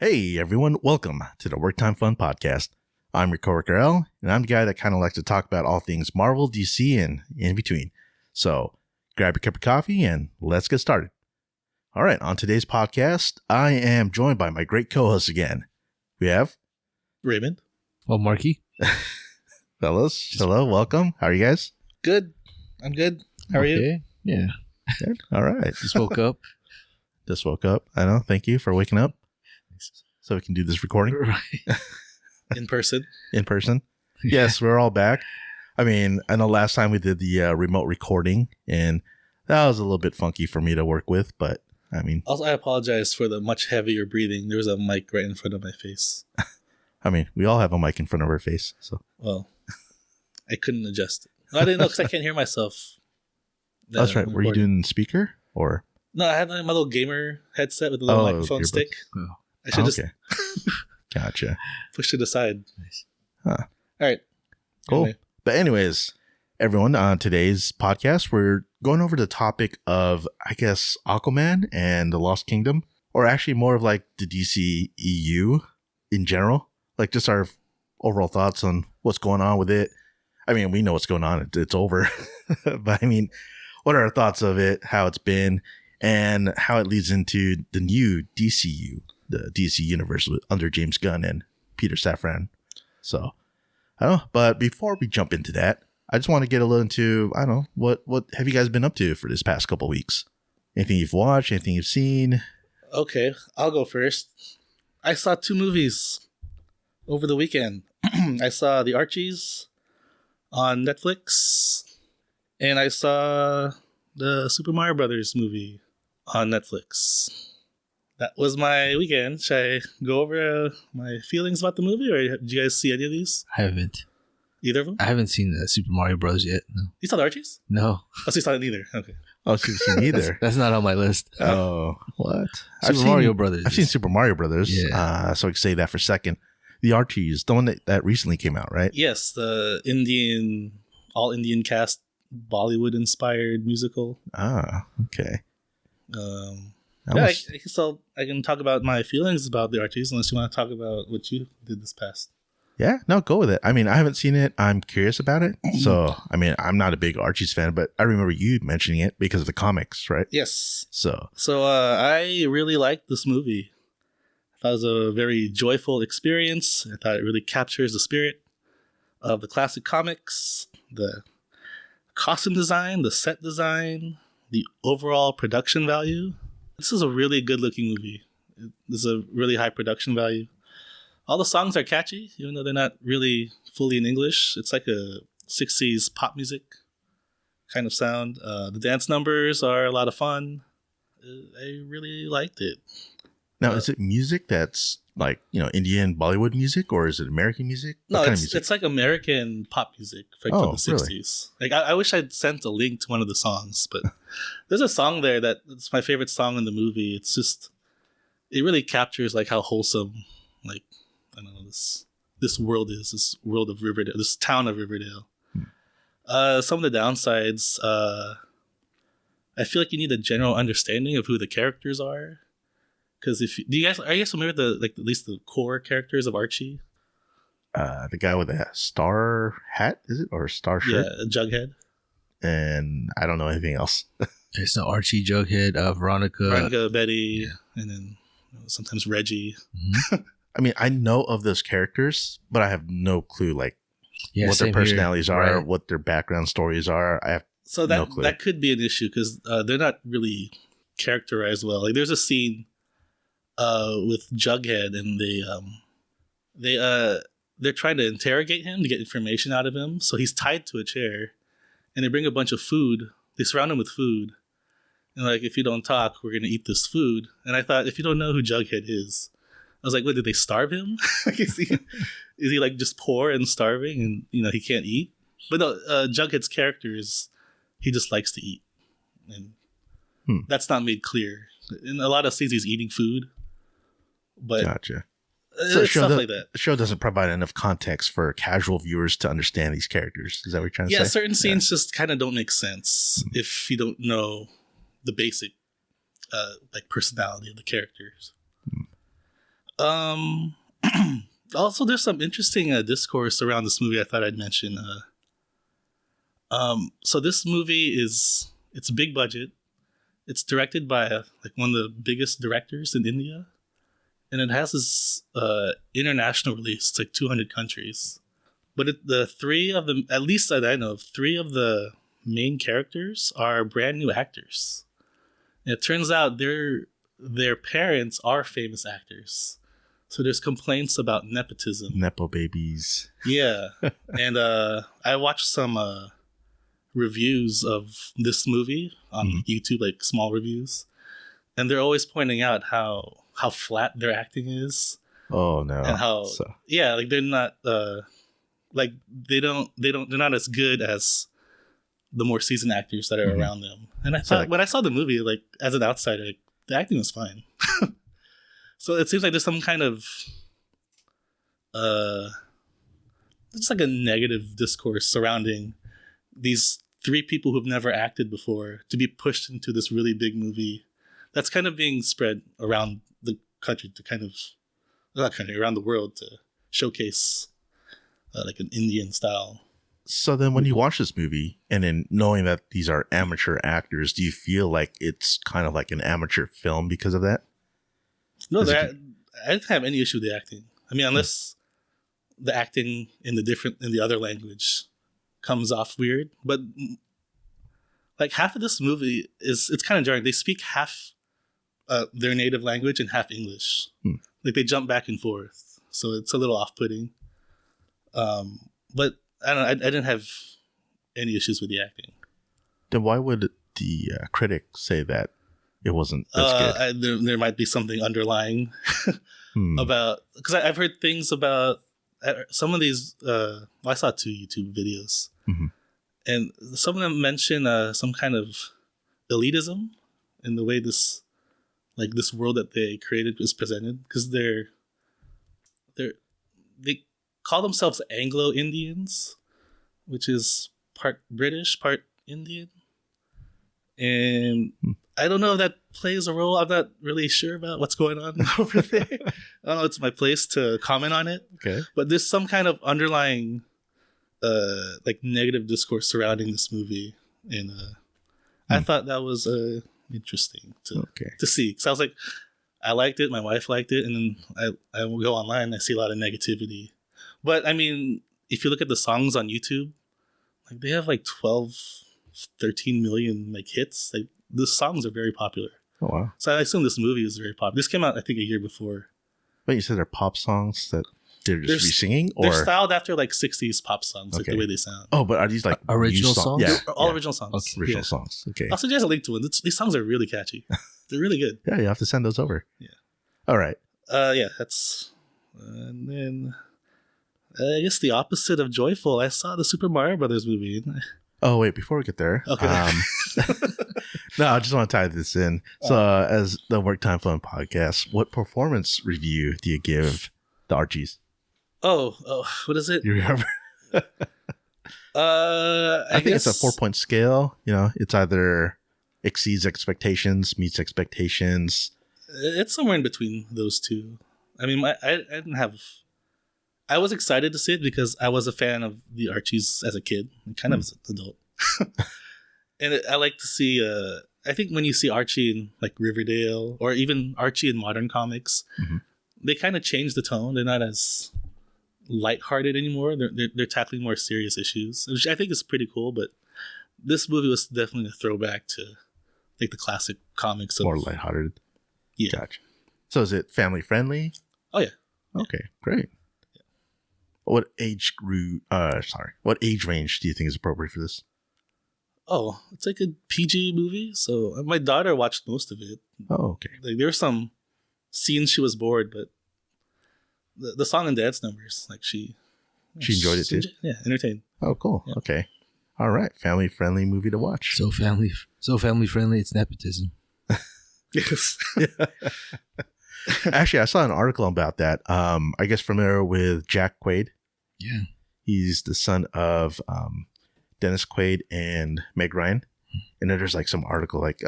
Hey everyone, welcome to the Work Time Fun Podcast. I'm your coworker L, and I'm the guy that kind of likes to talk about all things Marvel, DC, and in between. So grab your cup of coffee and let's get started. All right, on today's podcast, I am joined by my great co-hosts again. We have Raymond. Well, Marqui. fellas. Hello, welcome. How are you guys? Good. I'm good. How are you? Yeah. Good. All right. Just woke up. Just woke up. I know. Thank you for waking up so we can do this recording. Right. In person. In person. Yes, we're all back. I mean, I know last time we did the remote recording, and that was a little bit funky for me to work with, but I mean... Also, I apologize for the much heavier breathing. There was a mic right in front of my face. I mean, we all have a mic in front of our face, so... Well, I couldn't adjust it. No, I didn't know because I can't hear myself. That's right. Were you doing speaker, or...? No, I had my little gamer headset with a little microphone stick. Oh. I should just Gotcha. push it aside. Nice. All right. Cool. Anyway. But anyways, everyone, on today's podcast, we're going over the topic of, I guess, Aquaman and the Lost Kingdom, or actually more of like the DCEU in general, like just our overall thoughts on what's going on with it. I mean, we know what's going on. It's over. But I mean, what are our thoughts of it, how it's been, and how it leads into the new DCU, the DC universe under James Gunn and Peter Safran. So, I don't know. But before we jump into that, I just want to get a little into, I don't know, what have you guys been up to for this past couple of weeks? Anything you've watched? Anything you've seen? Okay, I'll go first. I saw 2 movies over the weekend. I saw The Archies on Netflix, and I saw the Super Mario Brothers movie on Netflix. That was my weekend. Should I go over my feelings about the movie, or did you guys see any of these? I haven't. Either of them? I haven't seen Super Mario Bros. Yet. No. You saw The Archies? No. Oh, so you saw it neither. Okay. Oh, so you've seen neither. That's not on my list. Oh, what? Super Mario Brothers. I've seen Super Mario Brothers. Yeah. So I can say that for a second. The Archies, the one that recently came out, right? Yes, the all Indian cast, Bollywood-inspired musical. Ah, okay. I can talk about my feelings about The Archies, unless you want to talk about what you did this past. Yeah, no, go with it. I mean, I haven't seen it. I'm curious about it. So, I mean, I'm not a big Archies fan, but I remember you mentioning it because of the comics, right? Yes. So I really liked this movie. I thought it was a very joyful experience. I thought it really captures the spirit of the classic comics, the costume design, the set design, the overall production value. This is a really good-looking movie. This is a really high production value. All the songs are catchy, even though they're not really fully in English. It's like a 60s pop music kind of sound. The dance numbers are a lot of fun. I really liked it. now, is it music that's like, Indian Bollywood music, or is it American music? No, What kind of music? it's like American pop music from the 60s. Like I wish I'd sent a link to one of the songs, but there's a song there that's my favorite song in the movie. It's just, it really captures like how wholesome, like, I don't know, this world is, this world of Riverdale, this town of Riverdale. Some of the downsides, I feel like you need a general understanding of who the characters are. Because are you guys familiar with at least the core characters of Archie? The guy with the star hat, is it? Or star shirt? Yeah, Jughead. And I don't know anything else. There's no Archie, Jughead, Veronica, Betty, and then sometimes Reggie. Mm-hmm. I mean, I know of those characters, but I have no clue, like, what their personalities are, what their background stories are. I have no clue. That could be an issue because they're not really characterized well. Like, there's a scene with Jughead, and they're trying to interrogate him to get information out of him. So he's tied to a chair, and they bring a bunch of food. They surround him with food, and like, if you don't talk, we're gonna eat this food. And I thought, if you don't know who Jughead is, I was like, what, did they starve him? is he like just poor and starving, and he can't eat? But no, Jughead's character is, he just likes to eat, and that's not made clear. In a lot of scenes, he's eating food, but gotcha. So stuff like that. The show doesn't provide enough context for casual viewers to understand these characters. Is that what you're trying to say? Yeah, certain scenes just kind of don't make sense if you don't know the basic like personality of the characters. Um. Also, there's some interesting discourse around this movie. I thought I'd mention. So this movie it's big budget. It's directed by like one of the biggest directors in India, and it has this international release. It's like 200 countries. But the three of them, at least that I know of, three of the main characters are brand new actors. And it turns out their parents are famous actors. So there's complaints about nepotism. Nepo babies. Yeah. And I watched some reviews of this movie on YouTube, like small reviews. And they're always pointing out how flat their acting is. Oh no. And how like they're not like they're not as good as the more seasoned actors that are around them. And I thought when I saw the movie, like as an outsider, like, the acting was fine. So it seems like there's some kind of it's like a negative discourse surrounding these three people who've never acted before to be pushed into this really big movie that's kind of being spread around the country to kind of not country around the world to showcase like an Indian style. So then when you watch this movie and then knowing that these are amateur actors, do you feel like it's kind of like an amateur film because of that? No, I didn't have any issue with the acting. I mean, unless the acting in the other language comes off weird. But like half of this movie it's kind of jarring. They speak half their native language and half English. Like they jump back and forth. So it's a little off-putting. But I don't know. I didn't have any issues with the acting. Then why would the critic say that it wasn't as good? There might be something underlying about, because I've heard things about some of these. I saw 2 YouTube videos, and some of them mention some kind of elitism in the way this world that they created was presented, because they call themselves Anglo-Indians, which is part British, part Indian. And I don't know if that plays a role. I'm not really sure about what's going on over there. I don't know. It's my place to comment on it. Okay. But there's some kind of underlying like negative discourse surrounding this movie. And I thought that was interesting to see. Because I was like, I liked it. My wife liked it. And then I will go online and I see a lot of negativity. But I mean, if you look at the songs on YouTube, like they have like 12, 13 million like hits. Like the songs are very popular. Oh wow! So I assume this movie is very popular. This came out I think a year before. But you said they're pop songs that they're just re-singing, or they're styled after like 60s pop songs, like the way they sound. Oh, but are these like original songs? Yeah, all original songs. Okay. Original songs. Okay. I'll suggest a link to it. These songs are really catchy. They're really good. Yeah, you have to send those over. Yeah. All right. Yeah, that's and then. I guess the opposite of joyful. I saw the Super Mario Brothers movie. Oh, wait, before we get there. Okay. No, I just want to tie this in. So, as the Work Time Fun podcast, what performance review do you give the Archies? Oh, what is it? You remember? I think it's a 4-point scale. You know, it's either exceeds expectations, meets expectations. It's somewhere in between those two. I mean, I didn't have... I was excited to see it because I was a fan of the Archies as a kid, and kind of as an adult. And I like to see, I think when you see Archie in like Riverdale or even Archie in modern comics, they kind of change the tone. They're not as lighthearted anymore. They're tackling more serious issues, which I think is pretty cool. But this movie was definitely a throwback to like the classic comics. More lighthearted. Yeah. Gotcha. So is it family friendly? Oh, yeah. Okay, great. What age what age range do you think is appropriate for this? Oh, it's like a PG movie. So my daughter watched most of it. Oh, okay. Like there were some scenes she was bored, but the song and dance numbers, like she enjoyed it too. Yeah, entertained. Oh, cool. Yeah. Okay. All right. Family friendly movie to watch. So family friendly. It's nepotism. Yes. Actually, I saw an article about that. I guess familiar with Jack Quaid. Yeah. He's the son of Dennis Quaid and Meg Ryan. And then there's like some article like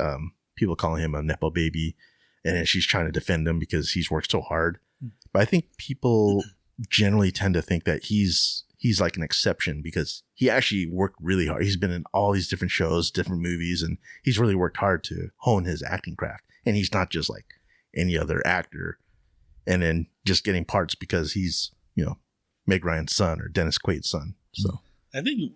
people calling him a Nepo baby. And then she's trying to defend him because he's worked so hard But I think people generally tend to think that he's like an exception because he actually worked really hard. He's been in all these different shows, different movies, and he's really worked hard to hone his acting craft. And he's not just like any other actor and then just getting parts because he's, Meg Ryan's son or Dennis Quaid's son. So I think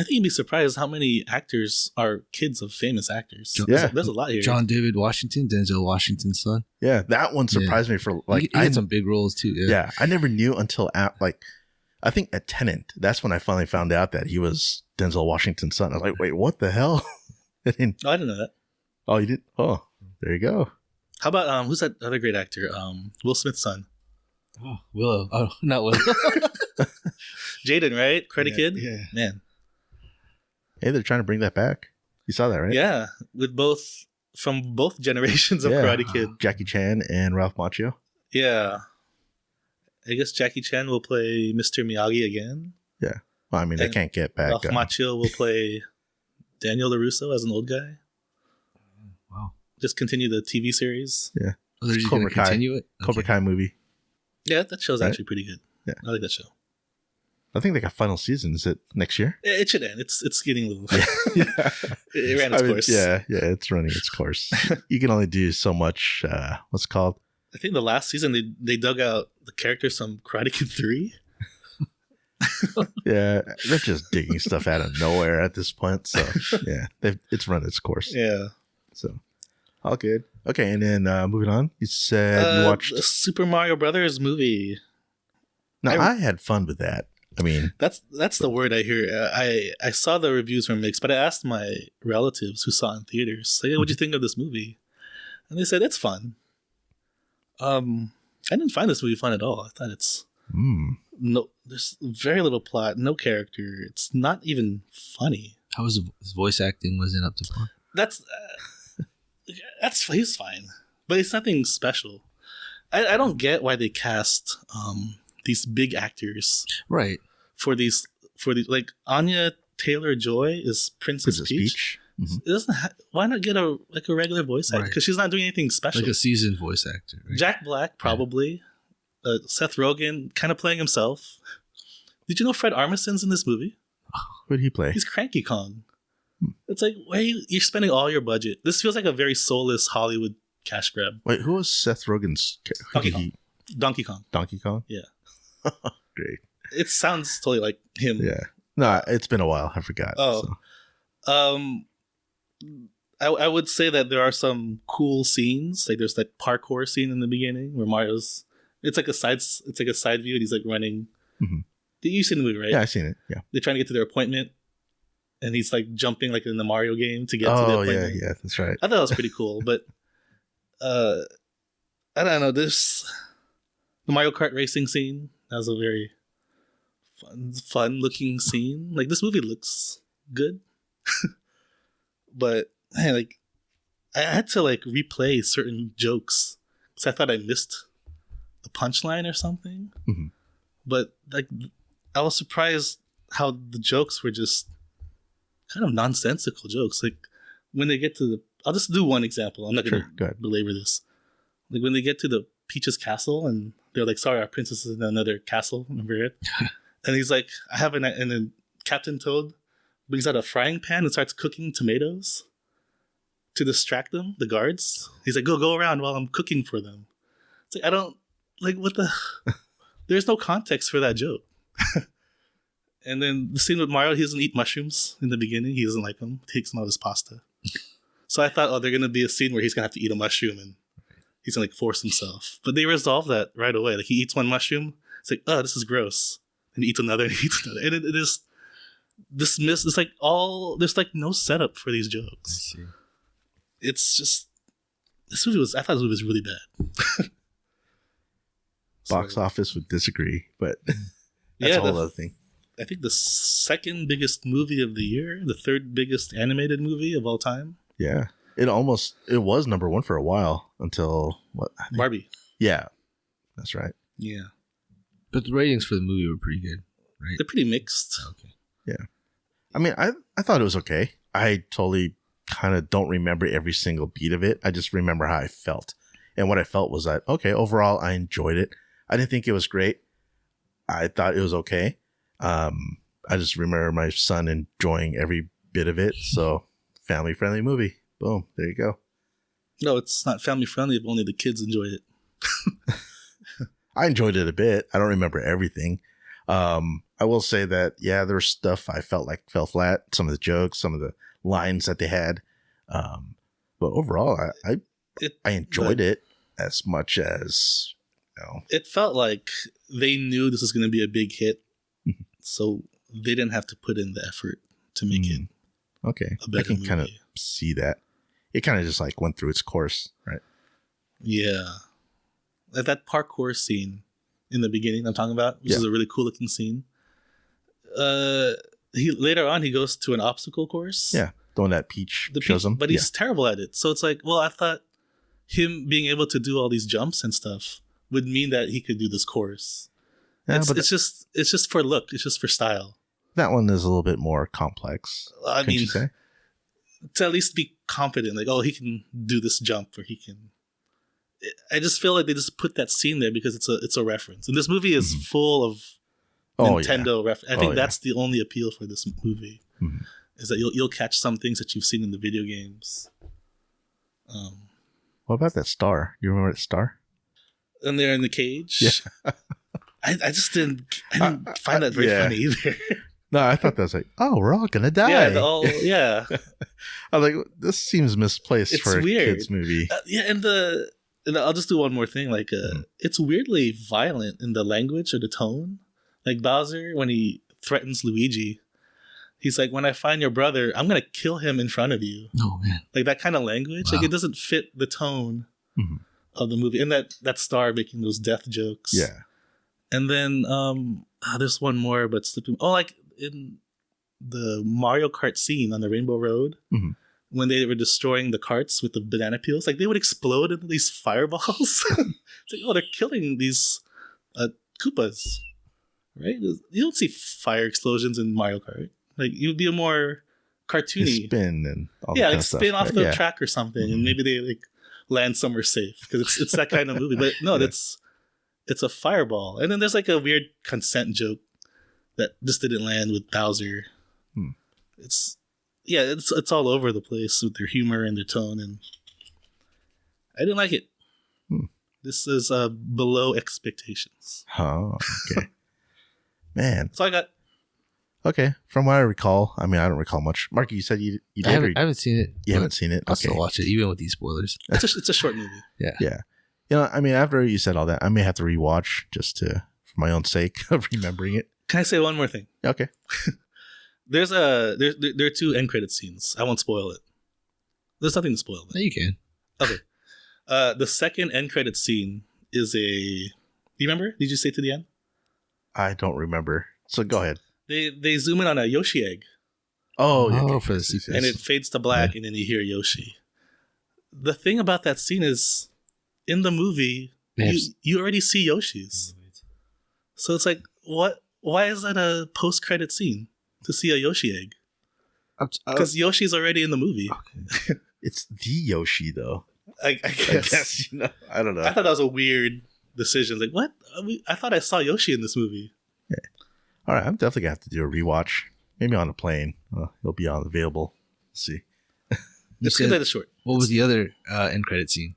you'd be surprised how many actors are kids of famous actors. Yeah. There's a lot here. John David Washington, Denzel Washington's son. yeah, that one surprised me for like, He had some big roles too. yeah, I never knew until I think at Tenet, that's when I finally found out that he was Denzel Washington's son. I was like, wait, what the hell? I didn't know that. Oh, you did? Oh, there you go. How about who's that other great actor? Will Smith's son. Oh, Willow. Oh, not Willow. Jaden, right? Karate Kid? Yeah. Man. Hey, they're trying to bring that back. You saw that, right? Yeah. From both generations of Karate Kid. Jackie Chan and Ralph Macchio. Yeah. I guess Jackie Chan will play Mr. Miyagi again. Yeah. Well, I mean, they can't get back. Ralph Macchio will play Daniel LaRusso as an old guy. Wow. Just continue the TV series. Yeah. Oh, they're just Cobra going to Kai. continue it? Cobra Kai movie. Yeah, that show's Right? actually pretty good. Yeah. I like that show. I think they got final season. Is it next year? It should end. It's getting a little... Yeah. It ran its course. Yeah, it's running its course. You can only do so much, what's it called? I think the last season they dug out the characters from Karate Kid 3. Yeah, they're just digging stuff out of nowhere at this point. So, yeah, it's run its course. Yeah. So, all good. Okay, and then moving on. You said you watched... the Super Mario Brothers movie. Now, I had fun with that. I mean... That's the word I hear. I saw the reviews were mixed, but I asked my relatives who saw it in theaters, like, what'd you think of this movie? And they said, it's fun. I didn't find this movie fun at all. I thought it's... No, there's very little plot, no character. It's not even funny. How was his voice acting? Wasn't up to par? He's fine, but it's nothing special. I don't get why they cast these big actors Right. for these like Anya Taylor-Joy is Princess Peach. Mm-hmm. It doesn't why not get a regular voice actor? Right. Because she's not doing anything special. Like a seasoned voice actor. Right? Jack Black probably. Seth Rogen kind of playing himself. Did you know Fred Armisen's in this movie? Who did he play? He's Cranky Kong. It's like, why you're spending all your budget? This feels like a very soulless Hollywood cash grab. Wait, who was Seth Rogen's? Donkey Kong. Donkey Kong? Yeah. Great. It sounds totally like him. Yeah. No, it's been a while. I forgot. Oh. So. I would say that there are some cool scenes. Like there's that parkour scene in the beginning where Mario's... It's like a side view and he's like running. Mm-hmm. You've seen the movie, right? Yeah, I've seen it. Yeah. They're trying to get to their appointment and he's like jumping like in the Mario game to get to the appointment. Yeah, that's right. I thought that was pretty cool, but I don't know. The Mario Kart racing scene, that was a very fun looking scene. Like this movie looks good, but man, like I had to like replay certain jokes because I thought I missed the punchline or something. Mm-hmm. But like I was surprised how the jokes were just kind of nonsensical jokes. Like when they get to I'll just do one example. I'm not going to belabor this. Like when they get to the Peach's castle and they're like, sorry, our princess is in another castle. Remember it? And he's like, and then Captain Toad brings out a frying pan and starts cooking tomatoes to distract them, the guards. He's like, go around while I'm cooking for them. It's like, I don't, like, what the, there's no context for that joke. And then the scene with Mario, he doesn't eat mushrooms in the beginning. He doesn't like them. Takes them out of his pasta. So I thought, they're going to be a scene where he's going to have to eat a mushroom and he's going to like force himself. But they resolve that right away. Like he eats one mushroom. It's like, oh, this is gross. And he eats another and he eats another. And it is dismissed. It's like there's like no setup for these jokes. I see. It's just, I thought this movie was really bad. Box office would disagree, but that's a whole other thing. I think the second biggest movie of the year, the third biggest animated movie of all time. Yeah. It was number one for a while until what? Barbie. Yeah. That's right. Yeah. But the ratings for the movie were pretty good, right? They're pretty mixed. Okay. Yeah. I mean, I thought it was okay. I totally kind of don't remember every single beat of it. I just remember how I felt. And what I felt was that, okay, overall, I enjoyed it. I didn't think it was great. I thought it was okay. I just remember my son enjoying every bit of it. So, family-friendly movie. Boom. There you go. No, it's not family friendly if only the kids enjoy it. I enjoyed it a bit. I don't remember everything. I will say that, yeah, there was stuff I felt like fell flat. Some of the jokes, some of the lines that they had. But overall, I enjoyed it as much as, It felt like they knew this was going to be a big hit. So they didn't have to put in the effort to make it. Okay. A better I can movie. kind of see that. It kind of just like went through its course, right? Yeah. Like that parkour scene in the beginning I'm talking about, which is a really cool looking scene. Later on, he goes to an obstacle course. Yeah. The one that Peach shows him. But he's terrible at it. So it's like, well, I thought him being able to do all these jumps and stuff would mean that he could do this course. Yeah, It's just for look. It's just for style. That one is a little bit more complex. I mean, you say? To at least be competent, like, oh, he can do this jump, or he can. I just feel like they just put that scene there because it's a reference, and this movie is full of Nintendo reference. I think that's the only appeal for this movie, is that you'll catch some things that you've seen in the video games. What about that star? You remember that star? And they're in the cage. Yeah. I just didn't find that very funny either. No, I thought that was like, oh, we're all gonna die. Yeah, I was like, this seems misplaced for a kids movie. And I'll just do one more thing. Like, it's weirdly violent in the language or the tone. Like Bowser, when he threatens Luigi, he's like, "When I find your brother, I'm gonna kill him in front of you." Oh man, like that kind of language. Wow. Like it doesn't fit the tone of the movie. And that star making those death jokes. Yeah. And then there's one more, but slipping. Oh, like in the Mario Kart scene on the Rainbow Road, when they were destroying the carts with the banana peels, like they would explode into these fireballs. It's like, oh, they're killing these Koopas, right? You don't see fire explosions in Mario Kart. Like it would be a more cartoony spin and all like that spin stuff, off the track or something, and maybe they like land somewhere safe because it's that kind of movie. But no, it's a fireball, and then there's like a weird consent joke that just didn't land with Bowser. It's all over the place with their humor and their tone, and I didn't like it. This is below expectations. Oh, okay. Man. So I got. Okay, from what I recall, I mean, I don't recall much. Marky, you said you did. I haven't seen it. You haven't seen it? I'll still watch it, even with these spoilers. It's a short movie. Yeah. You know, I mean, after you said all that, I may have to rewatch just for my own sake of remembering it. Can I say one more thing? Okay. There are two end credit scenes. I won't spoil it. There's nothing to spoil. No, you can. Okay. The second end credit scene is do you remember? Did you say to the end? I don't remember. So go ahead. They zoom in on a Yoshi egg. Oh, yeah. Okay. For the sequence. And it fades to black, and then you hear Yoshi. The thing about that scene is, in the movie, you already see Yoshis. So it's like, what? Why is that a post-credit scene to see a Yoshi egg? Because Yoshi's already in the movie. Okay. It's the Yoshi, though. I guess. I don't know. I thought that was a weird decision. Like, what? I thought I saw Yoshi in this movie. Yeah. All right, I'm definitely going to have to do a rewatch. Maybe on a plane. It'll be available. Let's see. Let's get that short. What was the other end credit scene?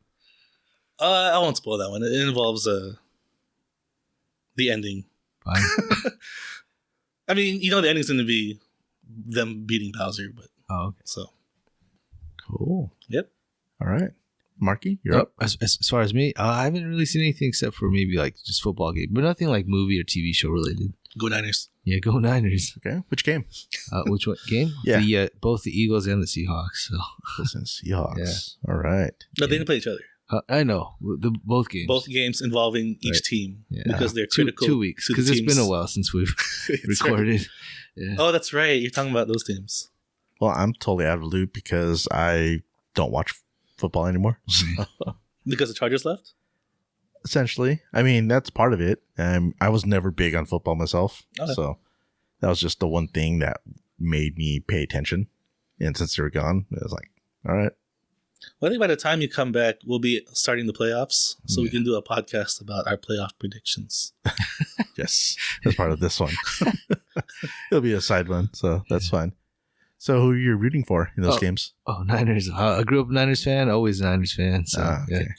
I won't spoil that one. It involves the ending. Fine. I mean, the ending's going to be them beating Bowser, but okay. So cool. Yep. All right, Marky, you're up. As far as me, I haven't really seen anything except for maybe like just football game, but nothing like movie or TV show related. Go Niners. Yeah, go Niners. Okay, which game? Which one game? Yeah, both the Eagles and the Seahawks. So. Eagles and Seahawks. Yeah. All right. No, they didn't play each other. I know both games. Both games involving each team because they're critical. 2 weeks because it's been a while since we've recorded. Right. Yeah. Oh, that's right. You're talking about those teams. Well, I'm totally out of the loop because I don't watch football anymore. Because the Chargers left? Essentially. I mean, that's part of it. I was never big on football myself. Okay. So that was just the one thing that made me pay attention. And since they were gone, it was like, all right, Well, I think by the time you come back, we'll be starting the playoffs, so we Yeah. can do a podcast about our playoff predictions. Yes, as part of this one. It'll be a side one, so that's fine. So who are you rooting for in those games? Oh, Niners. I grew up a Niners fan, always a Niners fan. So, Okay. yeah.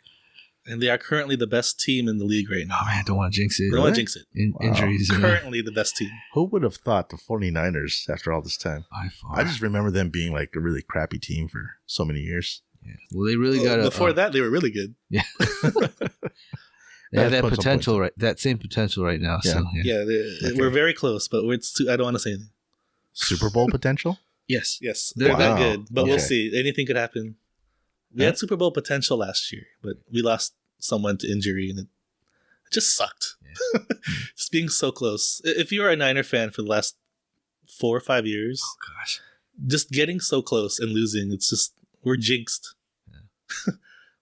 And they are currently the best team in the league right now. Oh, man, don't want to jinx it. I don't want to jinx it. Wow. Injuries. Currently the best team. Who would have thought the 49ers after all this time? By far. I just remember them being like a really crappy team for so many years. Yeah. Well, they really got Before that, they were really good. Yeah. They have that potential, right? That same potential right now. Yeah. So, yeah. Yeah, we're very close, but I don't want to say anything. Super Bowl potential? Yes. Yes, They're they're Wow. that good, but Okay. we'll see. Anything could happen. We had Super Bowl potential last year, but we lost someone to injury, and it just sucked. Yeah. Just being so close. If you were a Niner fan for the last 4 or 5 years, Oh, gosh. just getting so close and losing, it's just, we're jinxed. Yeah.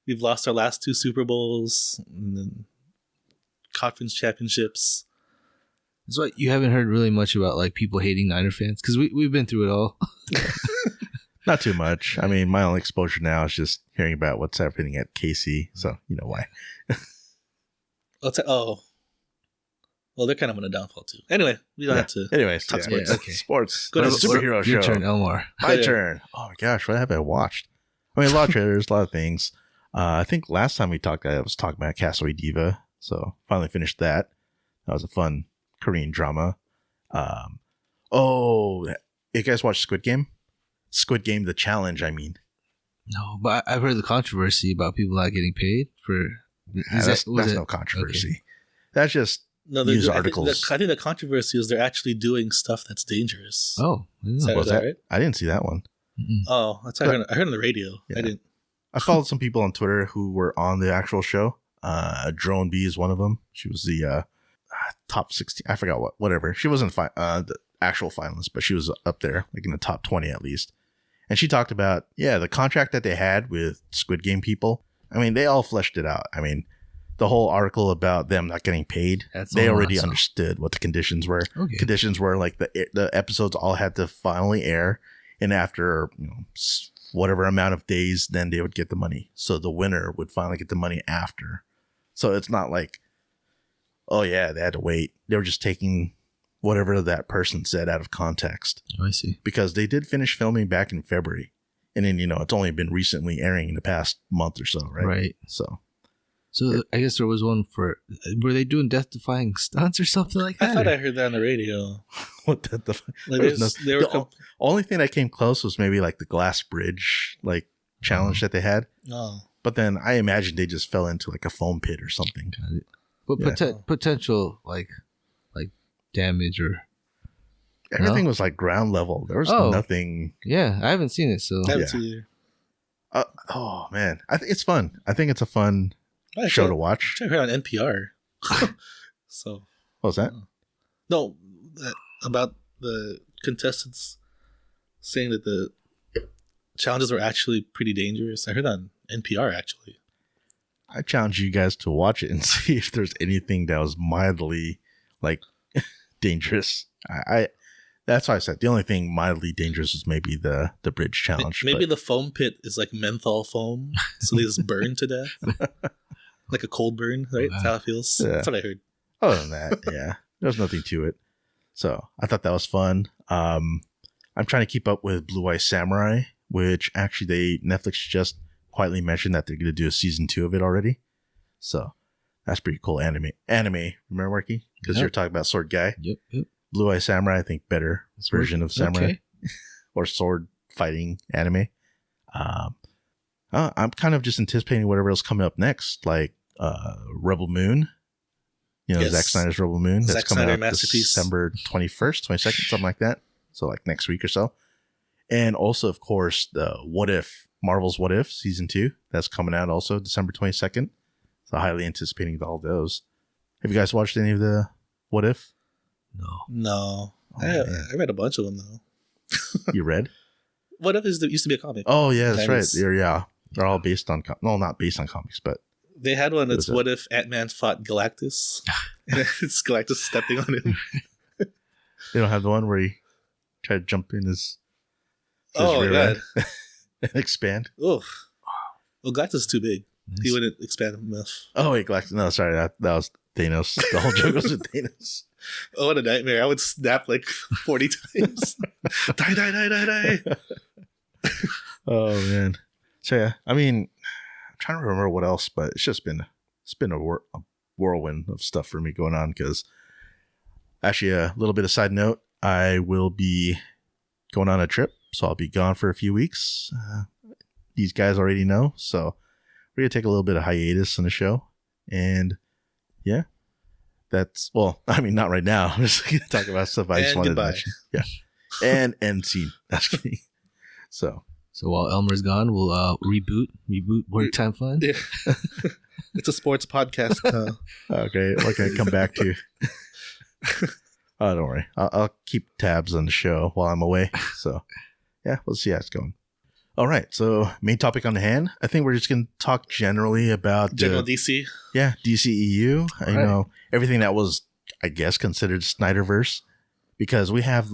We've lost our last 2 Super Bowls, and then conference championships. That's why you haven't heard really much about like people hating Niner fans because we've been through it all. Not too much. I mean, my only exposure now is just hearing about what's happening at KC. So, you know why. Well, they're kind of on a downfall too. Anyway, we don't have to. Anyways, Talk sports. Yeah, okay. Sports. Go to It's a superhero Your show. turn, Elmar. My Yeah. turn. Oh my gosh, what have I watched? I mean, a lot of trailers, a lot of things. I think last time we talked, I was talking about Castaway Diva. So finally finished that. That was a fun Korean drama. You guys watch Squid Game? Squid Game, the challenge, I mean. No, but I've heard the controversy about people not getting paid for. That's no controversy. Okay. That's just No, news I think articles. I think the controversy is they're actually doing stuff that's dangerous. Oh, I didn't Is know. that- was that? right? I didn't see that one. Mm-mm. Oh, that's what I heard on the radio. Yeah. I didn't. I followed some people on Twitter who were on the actual show. Drone B is one of them. She was the top 16. I forgot whatever. She wasn't the actual finalist, but she was up there, like in the top 20 at least. And she talked about, the contract that they had with Squid Game people. I mean, they all fleshed it out. I mean, the whole article about them not getting paid, That's they all already awesome. understood what the conditions were. Okay. Conditions were like the episodes all had to finally air, and after whatever amount of days, then they would get the money. So the winner would finally get the money after. So it's not like, oh yeah, they had to wait. They were just taking whatever that person said out of context, Oh, I see. because they did finish filming back in February, and then it's only been recently airing in the past month or so, right? Right. So So I guess there was one for. Were they doing death-defying stunts or something like that? I thought or- I heard that on the radio. what the Like there was they were. the only thing that came close was maybe like the glass bridge challenge that they had. Oh, But then I imagine they just fell into like a foam pit or something. Got it. But Yeah. potential like damage or Everything was like ground level. There was Oh. nothing. yeah. I haven't seen it, so I haven't Yeah. seen it either. Oh man, I think it's fun. I think it's a fun I show thought- to watch. I heard on NPR. So What was that? no, about the contestants saying that the challenges were actually pretty dangerous. I heard on NPR actually. I challenge you guys to watch it and see if there's anything that was mildly dangerous. I that's why I said the only thing mildly dangerous was maybe the bridge challenge. Maybe but the foam pit is like menthol foam, so they just burn to death, like a cold burn. Right? That's how it feels. Yeah. That's what I heard. other than that, yeah, there's nothing to it. So I thought that was fun. I'm trying to keep up with Blue Eye Samurai, which actually Netflix just quietly mentioned that they're going to do a season 2 of it already. So that's pretty cool. Anime. Remember, Marky? Because Yep. you're talking about Sword Guy. Yep. Blue Eye Samurai, I think better version of Samurai Okay. or sword fighting anime. I'm kind of just anticipating whatever else coming up next, like Rebel Moon. Yes. Zack Snyder's Rebel Moon. That's Zack coming Snyder out masterpiece. December 21st, 22nd, something like that. So like next week or so. And also, of course, the Marvel's What If Season 2. That's coming out also December 22nd. So highly anticipating all those. Have you guys watched any of the What If? No. No, Oh, man. I read a bunch of them though. You read? What if used to be a comic? Oh, yeah, that's right. Nice. They're all based on, not based on comics, but They had one that's What what if Ant-Man fought Galactus? And it's Galactus stepping on him. they don't have the one where he tried to jump in his Oh rear god. end and expand. Oof. Well, Galactus is too big. Nice. He wouldn't expand enough. Oh wait, Galactus. No, sorry, that was Thanos. The whole joke was with Thanos. Oh, what a nightmare. I would snap like 40 times. Die. Oh man. So yeah, I mean, I'm trying to remember what else, but it's been a whirlwind of stuff for me going on. Because actually, a little bit of side note, I will be going on a trip, so I'll be gone for a few weeks. These guys already know, so we're gonna take a little bit of hiatus in the show, and yeah, I mean, not right now. I'm just gonna talk about stuff I just wanted to mention. Yeah, and end scene. That's kidding. So while Elmer's gone, we'll reboot Work Time Fun. Yeah. It's a sports podcast. Okay, what can I come back to? Oh, don't worry. I'll keep tabs on the show while I'm away. So yeah, we'll see how it's going. All right. So main topic on the hand. I think we're just going to talk generally about General DC. Yeah, DCEU. Right. know everything that was, I guess, considered Snyderverse, because we have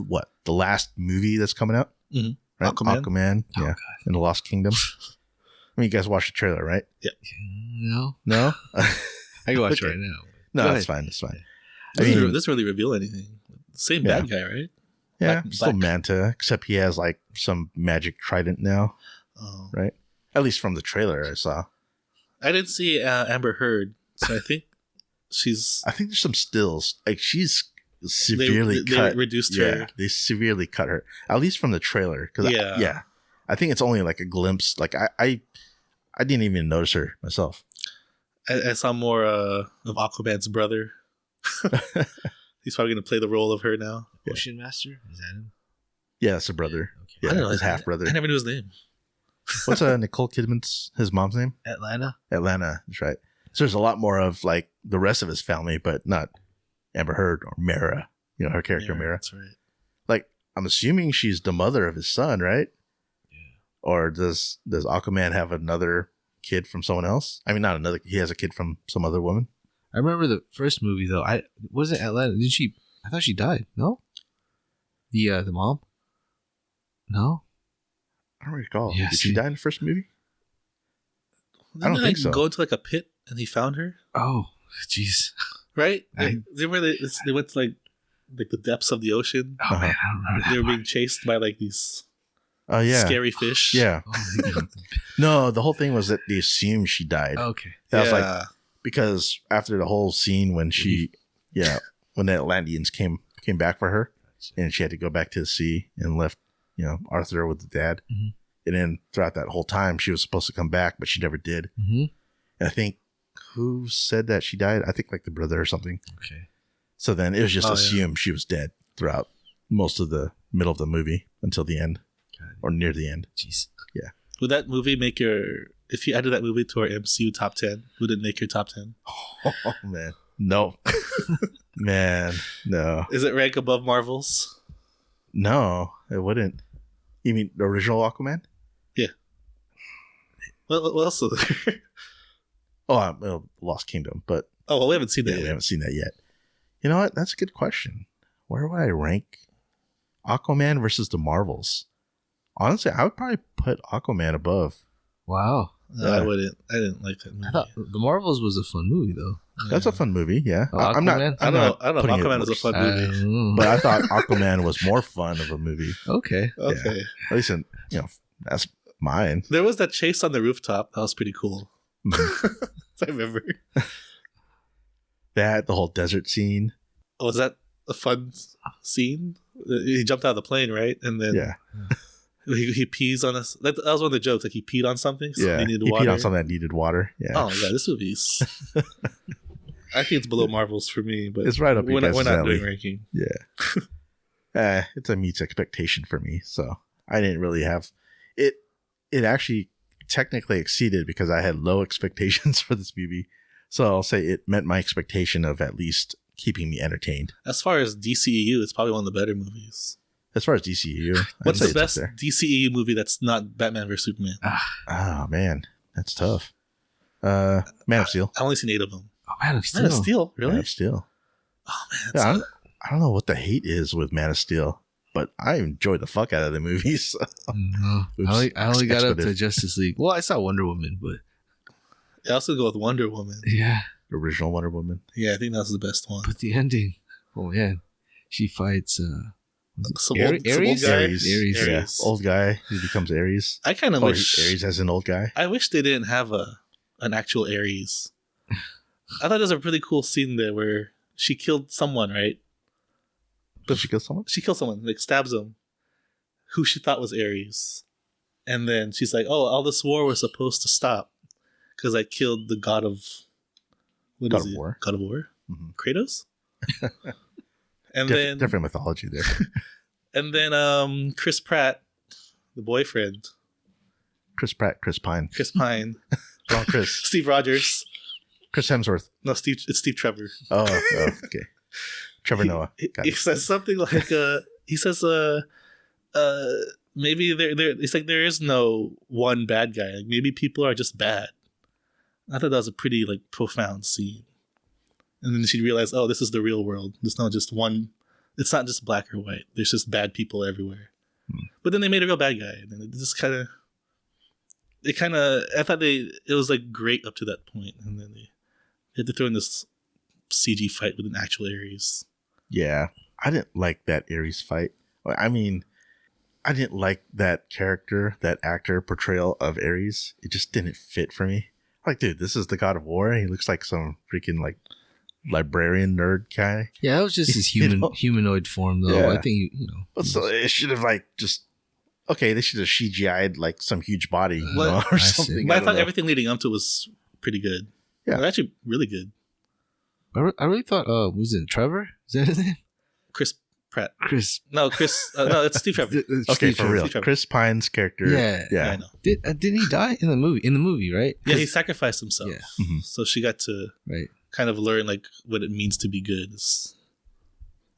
the last movie that's coming out, Mm-hmm. right? Aquaman. Oh, Yeah, God. in the Lost Kingdom. I mean, you guys watched the trailer, right? No, No, I can watch Okay. it right now. no, Go it's ahead. fine. It's fine. This doesn't really reveal anything. Same Yeah. bad guy, right? Yeah, Black- still Black. Manta, except he has like some magic trident now, Oh. right? At least from the trailer I saw. I didn't see Amber Heard, so I think she's. I think there's some stills. Like she's severely they cut. reduced Yeah, her. they severely cut her. At least from the trailer. Cause Yeah. I think it's only like a glimpse. Like I didn't even notice her myself. I saw more of Aquaman's brother. He's probably going to play the role of her now. Yeah. Ocean Master? Is that him? Yeah, it's a brother. Okay. Yeah, I don't know his half brother. I never knew his name. What's Nicole Kidman's his mom's name? Atlanta? Atlanta. That's right. So there's a lot more of like the rest of his family, but not Amber Heard or Mara. You know, her character Mara. That's right. Like I'm assuming she's the mother of his son, right? Yeah. Or does Aquaman have another kid from someone else? I mean, not another. He has a kid from some other woman. I remember the first movie though. Wasn't Atlanta? I thought she died. No. The mom. No. I don't recall. Yeah, Did she see- die in the first movie? Didn't don't they think so. go into like a pit and he found her? Oh, jeez. Right? I- They went to like the depths of the ocean. Oh man, I don't remember They that were being part. chased by like these Oh yeah. scary fish. Yeah. Oh, No, the whole thing was that they assumed she died. okay. That was like Yeah. because after the whole scene when when the Atlanteans came back for her and she had to go back to the sea and left, Arthur with the dad. Mhm. And then throughout that whole time she was supposed to come back, but she never did. Mm-hmm. And I think who said that she died? I think like the brother or something. Okay. So then it was just Oh, yeah. assumed she was dead throughout most of the middle of the movie until the end God. or near the end. Jeez. Would that movie make if you added that movie to our MCU top 10, would it make your top 10? Oh man. No. Man, no. Is it rank above Marvel's? No, it wouldn't. You mean the original Aquaman? What else is there? Oh, Lost Kingdom, but Oh, well, we haven't seen that we yet. haven't seen that yet. You know what? That's a good question. Where would I rank Aquaman versus the Marvels? Honestly, I would probably put Aquaman above. Wow. No, I wouldn't. I didn't like that movie. I thought The Marvels was a fun movie though. That's a fun movie, yeah. Oh, I'm not. Aquaman? I I'm don't know. not I don't know if putting it Aquaman is a worse. fun I movie. don't know. But I thought Aquaman was more fun of a movie. Okay. Okay. At least, that's mine. There was that chase on the rooftop. That was pretty cool. Mhm. I remember. That the whole desert scene. Oh, was that a fun scene? He jumped out of the plane, right? And then Yeah, he pees on us. That was one of the jokes. Like he peed on something. So yeah. he He needed water. peed on something that needed water. Yeah. Oh yeah, this movie's. I think it's below Marvel's for me, but It's right up your we're not guys' alley. doing ranking. Yeah. It's a meets expectation for me. So I didn't really have it. It actually technically exceeded because I had low expectations for this movie. So I'll say it met my expectation of at least keeping me entertained. As far as DCEU, it's probably one of the better movies. As far as DCU, What's I'd say the it's up best there. DCEU movie that's not Batman vs Superman? Oh man, that's tough. Man of Steel. I only seen 8 of them. Oh, Man of Steel. Really? Man of Steel. Oh man, Yeah, I don't know what the hate is with Man of Steel. but I enjoyed the fuck out of the movies. No. I only got up to Justice League. Well, I saw Wonder Woman, but I also go with Wonder Woman. yeah. The original Wonder Woman. Yeah, I think that's the best one. But the ending, oh man, she fights Some Ares? old guy. Ares. Ares. Yeah, old guy who becomes Ares. I kind of wish Ares as an old guy. I wish they didn't have an actual Ares. I thought there was a really cool scene there where she killed someone, right? Did she kill someone? She kills someone, like stabs him, who she thought was Ares. And then she's like, oh, all this war was supposed to stop because I killed the god of... God of War. God of War? Mm-hmm. Kratos? And then... Different mythology there. And then Chris Pratt, the boyfriend. Chris Pratt, Chris Pine. Chris Pine. Wrong Chris. Steve Rogers. Chris Hemsworth. No, it's Steve Trevor. Oh, okay. Trevor Noah. He says something like, maybe it's like there is no one bad guy. Like maybe people are just bad. I thought that was a pretty like profound scene. And then she realized, oh, this is the real world. There's not just one. It's not just black or white. There's just bad people everywhere. But then they made a real bad guy, and then it just kind of. I thought it was like great up to that point, and then they had to throw in this CG fight with an actual Ares. Yeah, I didn't like that Ares fight. I mean, I didn't like that character, that actor portrayal of Ares. It just didn't fit for me. Like, dude, this is the God of War. He looks like some freaking like librarian nerd guy. Yeah, that was just his humanoid form, though. Yeah. I think But so it should have like just they should have CGI'd like some huge body, or something. But I thought everything leading up to it was pretty good. Yeah, actually really good. I really thought, was it Trevor? Is that his name? Chris Pratt. No, it's Steve Trevor. Okay, for real. Chris Pine's character. Yeah. I know. Didn't he die in the movie? In the movie, right? Yeah, he sacrificed himself. Yeah. Mm-hmm. So she got to kind of learn like what it means to be good. It's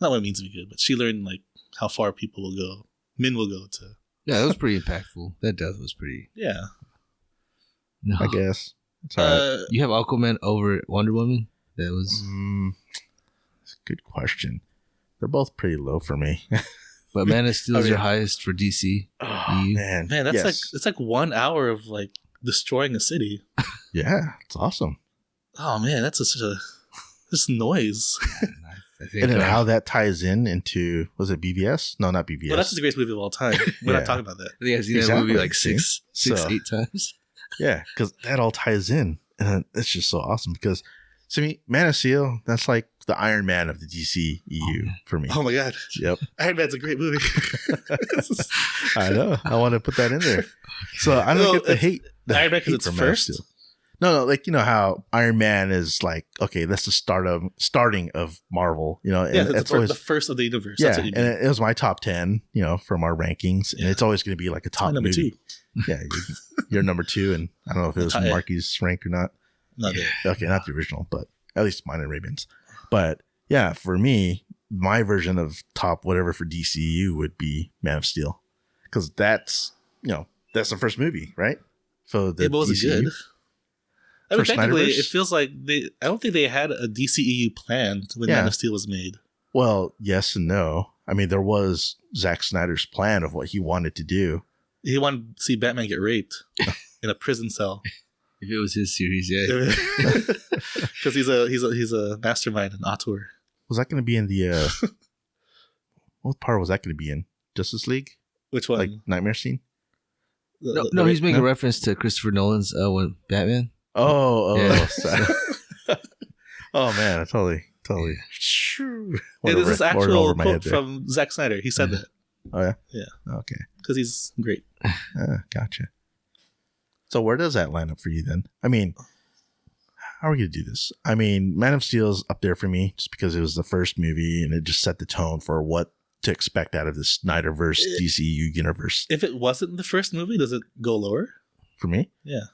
not what it means to be good, but she learned like how far people will go. Men will go to. Yeah, that was pretty impactful. That death was pretty. Yeah. No. I guess. It's all right. You have Aquaman over Wonder Woman? That was. That's a good question. They're both pretty low for me. But Man of Steel is your highest for DC. Oh, man, that's it's like 1 hour of like destroying a city. Yeah, it's awesome. Oh man, that's this noise. I think, and then how that ties into, was it BVS? No, not BVS. Well, that's the greatest movie of all time. We're not talking about that. I think I've seen that movie like six, 8 times. Yeah, because that all ties in. And it's just so awesome because, to me, Man of Steel, that's like the Iron Man of the DCEU for me. Oh my God. Yep. Iron Man's a great movie. I know. I want to put that in there. So I don't get the hate. Iron Man because it's first? No, like, you know how Iron Man is like, okay, that's the starting of Marvel, you know. And yeah, it's always the first of the universe. Yeah, that's what you mean. and it was my top 10, you know, from our rankings, and it's always going to be like a top number movie. 2. Yeah, you're number 2, and I don't know if it was Marqui's rank or not. Not it. Okay, not the original, but at least mine and Raymond's. But yeah, for me, my version of top whatever for DCU would be Man of Steel, because that's the first movie, right? So the it wasn't DCU. good. I mean, technically, Snyderverse? it feels like I don't think they had a DCEU planned when Man of Steel was made. Well, yes and no. I mean, there was Zack Snyder's plan of what he wanted to do. He wanted to see Batman get raped in a prison cell. If it was his series, yeah. Because he's a mastermind, an auteur. Was that going to be in the? What part was that going to be in? Justice League? Which one? Like Nightmare scene? No, he's making a reference to Christopher Nolan's Batman. Oh, yeah. Oh man, I totally. This is actual quote from Zack Snyder. He said that. Oh yeah, yeah. Okay, because he's great. Gotcha. So where does that line up for you then? I mean, how are we gonna do this? I mean, Man of Steel is up there for me just because it was the first movie and it just set the tone for what to expect out of the Snyderverse DCU universe. If it wasn't the first movie, does it go lower? For me? Yeah.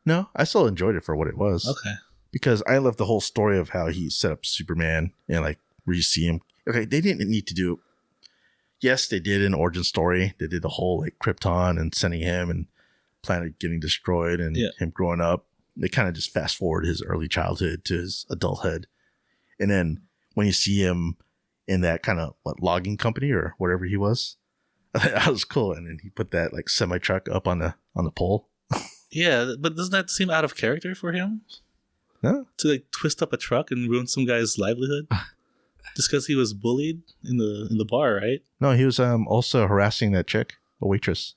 No, I still enjoyed it for what it was. Okay. Because I love the whole story of how he set up Superman and like where you see him. Okay, they didn't need to do. Yes, they did an origin story. They did the whole like Krypton and sending him and planet getting destroyed and him growing up. They kind of just fast forward his early childhood to his adulthood. And then when you see him in that kind of logging company or whatever he was. That was cool. And then he put that like semi truck up on the pole. Yeah, but doesn't that seem out of character for him? No? To like twist up a truck and ruin some guy's livelihood just because he was bullied in the bar, right? No, he was also harassing that chick, a waitress.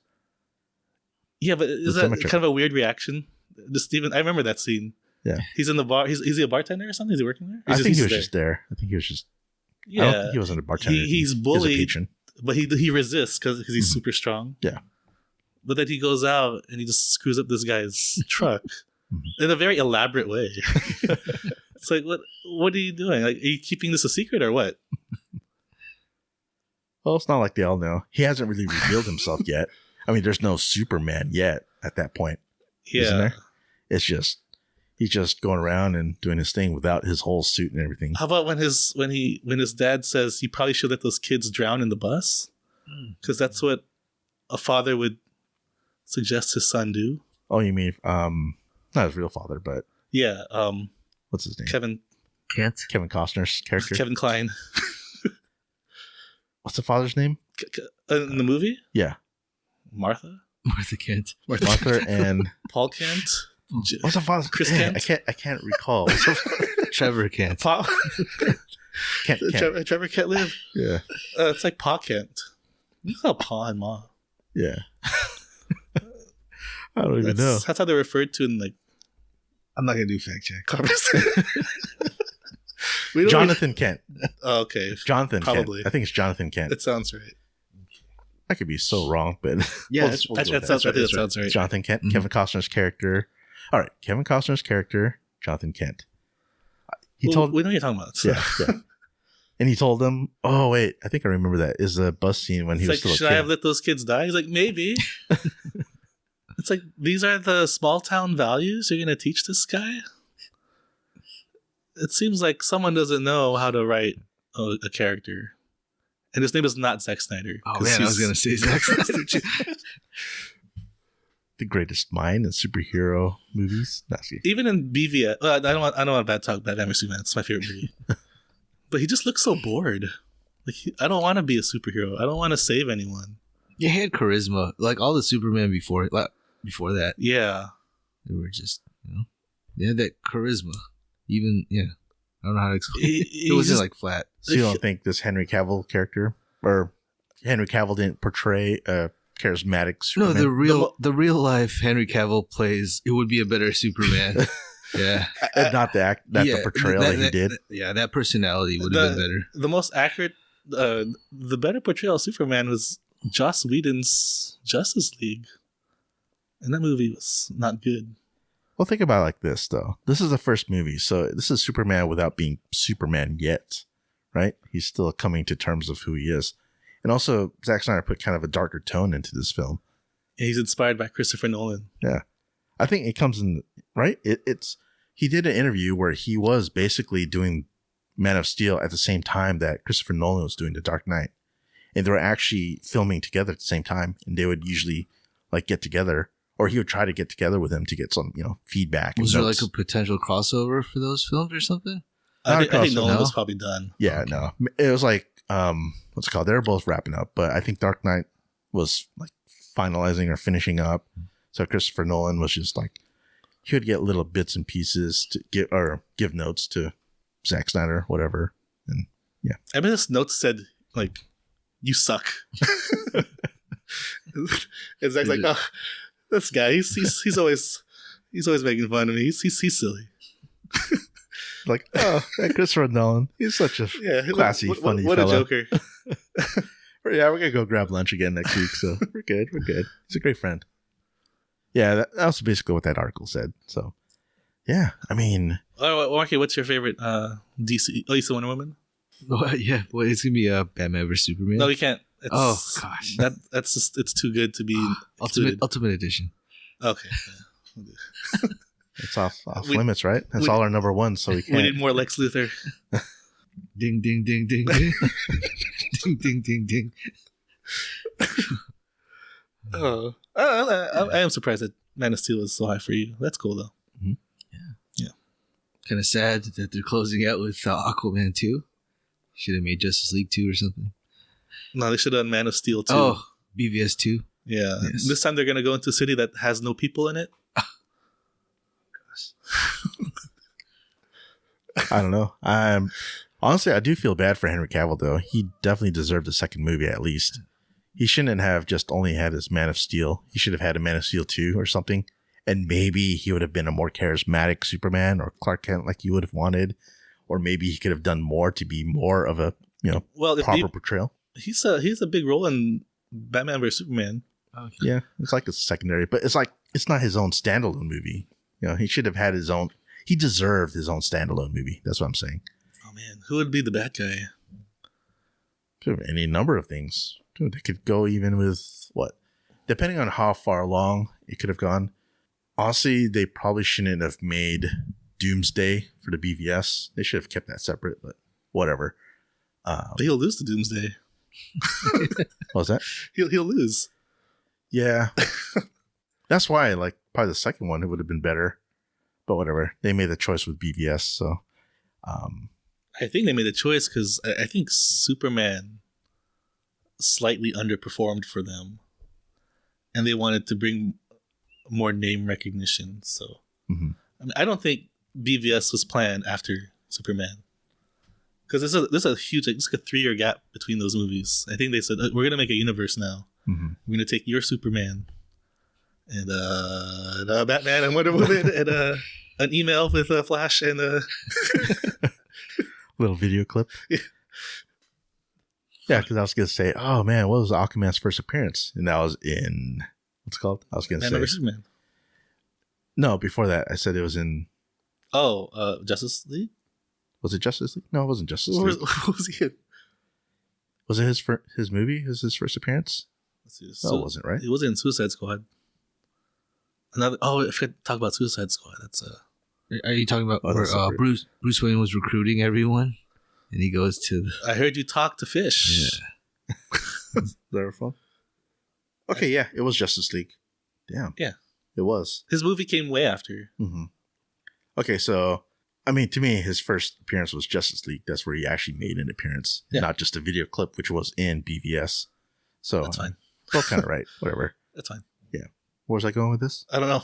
Yeah, but is that kind of a weird reaction? Just even I remember that scene. Yeah, he's in the bar. Is he a bartender or something? Is he working there? I think he was just there. I think he was just. Yeah, I don't think he wasn't a bartender. He's bullied, he was a patron. But he resists because he's super strong. Yeah, but then he goes out and he just screws up this guy's truck in a very elaborate way. It's like, what are you doing? Like, are you keeping this a secret or what? Well, it's not like they all know. He hasn't really revealed himself yet. I mean, there's no Superman yet at that point. Yeah, isn't there? It's just he's just going around and doing his thing without his whole suit and everything. How about when his dad says he probably should let those kids drown in the bus? Because that's what a father would suggest his son do. Oh, you mean not his real father, but yeah, what's his name? Kevin Costner's character. Kevin Kline. What's the father's name? In the movie? Yeah, Martha Kent. Martha and Paul Kent. What's the father's? Chris Kent. I can't recall. Trevor Kent. Kent. Trevor Kent live. Yeah, it's like Pa Kent. You know Pa and Ma. Yeah. I don't even know. That's how they're referred to in like. I'm not gonna do fact check. Jonathan Kent. Oh, okay. Jonathan probably. Kent. I think it's Jonathan Kent. That sounds right. I could be so wrong, but yeah, that sounds right. Jonathan Kent, Kevin Costner's character. All right, Kevin Costner's character, Jonathan Kent. We know what you're talking about. So. Yeah. And he told them, "Oh wait, I think I remember that is the bus scene when he was still a kid. Should I have let those kids die?" He's like, "Maybe." It's like, these are the small town values you're going to teach this guy? It seems like someone doesn't know how to write a character. And his name is not Zack Snyder. Oh man, I was going to say Zack Snyder too. The greatest mind in superhero movies. Even in BVS, I don't want to talk Batman vs Superman. It's my favorite movie. But he just looks so bored. Like, I don't want to be a superhero. I don't want to save anyone. Yeah, he had charisma. Like all the Superman before that. Yeah. They were just, they had that charisma. Even, I don't know how to explain it. It wasn't like flat. So you don't think this Henry Cavill character, or Henry Cavill didn't portray a charismatic Superman? No, the real life Henry Cavill plays, it would be a better Superman. Yeah. Not the portrayal that he did. That personality would have been better. The most accurate, the better portrayal of Superman was Joss Whedon's Justice League. And that movie was not good. Well, think about it like this, though. This is the first movie, so this is Superman without being Superman yet, right? He's still coming to terms of who he is. And also, Zack Snyder put kind of a darker tone into this film. And he's inspired by Christopher Nolan. Yeah. I think it comes in, right? He did an interview where he was basically doing Man of Steel at the same time that Christopher Nolan was doing The Dark Knight. And they were actually filming together at the same time. And they would usually like get together, or he would try to get together with him to get some, feedback. Was there like a potential crossover for those films or something? I think Nolan was probably done. Yeah, okay. No. It was like, what's it called? They were both wrapping up, but I think Dark Knight was like finalizing or finishing up. So Christopher Nolan was just like, he would get little bits and pieces to give notes to Zack Snyder, whatever. And yeah. I mean, this note said like, "You suck." And Zack's like, "Oh, this guy, he's always making fun of me. He's silly." Like, oh, Christopher Nolan, he's such a classy, funny what fellow. a joker. Yeah, we're gonna go grab lunch again next week, so we're good. He's a great friend. Yeah, that was basically what that article said. So, yeah, I mean, Marky, what's your favorite DC? Oh, you said Wonder Woman? Yeah, well, it's gonna be Batman vs Superman. No, you can't. Oh gosh, that's just, it's too good to be Ultimate Edition. Okay. It's off limits, right? That's all our number one, so we can't. We need more Lex Luthor. Ding ding ding ding ding. Ding ding ding ding. Oh, I am surprised that Man of Steel is so high for you. That's cool though. Mm-hmm. Yeah. Kind of sad that they're closing out with Aquaman 2. Should have made Justice League 2 or something. No, they should have done Man of Steel 2. Oh, BVS 2. Yeah. Yes. This time they're going to go into a city that has no people in it. I don't know. Honestly, I do feel bad for Henry Cavill, though. He definitely deserved a second movie at least. He shouldn't have just only had his Man of Steel. He should have had a Man of Steel 2 or something. And maybe he would have been a more charismatic Superman or Clark Kent like you would have wanted. Or maybe he could have done more to be more of a, proper portrayal. He's a big role in Batman vs Superman. Okay. Yeah, it's like a secondary, but it's not his own standalone movie. He should have had his own. He deserved his own standalone movie. That's what I'm saying. Oh man, who would be the bad guy? Could have any number of things. Dude, they could go even with what, depending on how far along it could have gone. Honestly, they probably shouldn't have made Doomsday for the BVS. They should have kept that separate, but whatever. But he'll lose to Doomsday. What was that? He'll lose. Yeah. That's why, probably the second one, it would have been better. But whatever. They made the choice with BVS, so. I think they made the choice because I think Superman slightly underperformed for them. And they wanted to bring more name recognition, so. Mm-hmm. I mean, I don't think BVS was planned after Superman. Because there's a huge, it's like a 3-year gap between those movies. I think they said, we're going to make a universe now. Mm-hmm. We're going to take your Superman and Batman and Wonder Woman and an email with a Flash and a little video clip. Yeah, because I was going to say, oh man, what was Aquaman's first appearance? And that was in, what's it called? I was going to say. Batman vs Superman. No, before that, I said it was in. Oh, Justice League? Was it Justice League? No, it wasn't Justice League. What was he in? Was it his movie? Was his first appearance? Let's see. No, it wasn't, right? He was in Suicide Squad. I forgot to talk about Suicide Squad. That's Are you talking about where Bruce Wayne was recruiting everyone, and he goes to? I heard you talk to fish. Yeah. Is that fun? Okay, yeah, it was Justice League. Damn. Yeah, it was. His movie came way after. Mm-hmm. Okay, so I mean, to me, his first appearance was Justice League. That's where he actually made an appearance, not just a video clip, which was in BVS. So that's fine. Well, kind of right. Whatever. That's fine. Yeah. Where was I going with this? I don't know.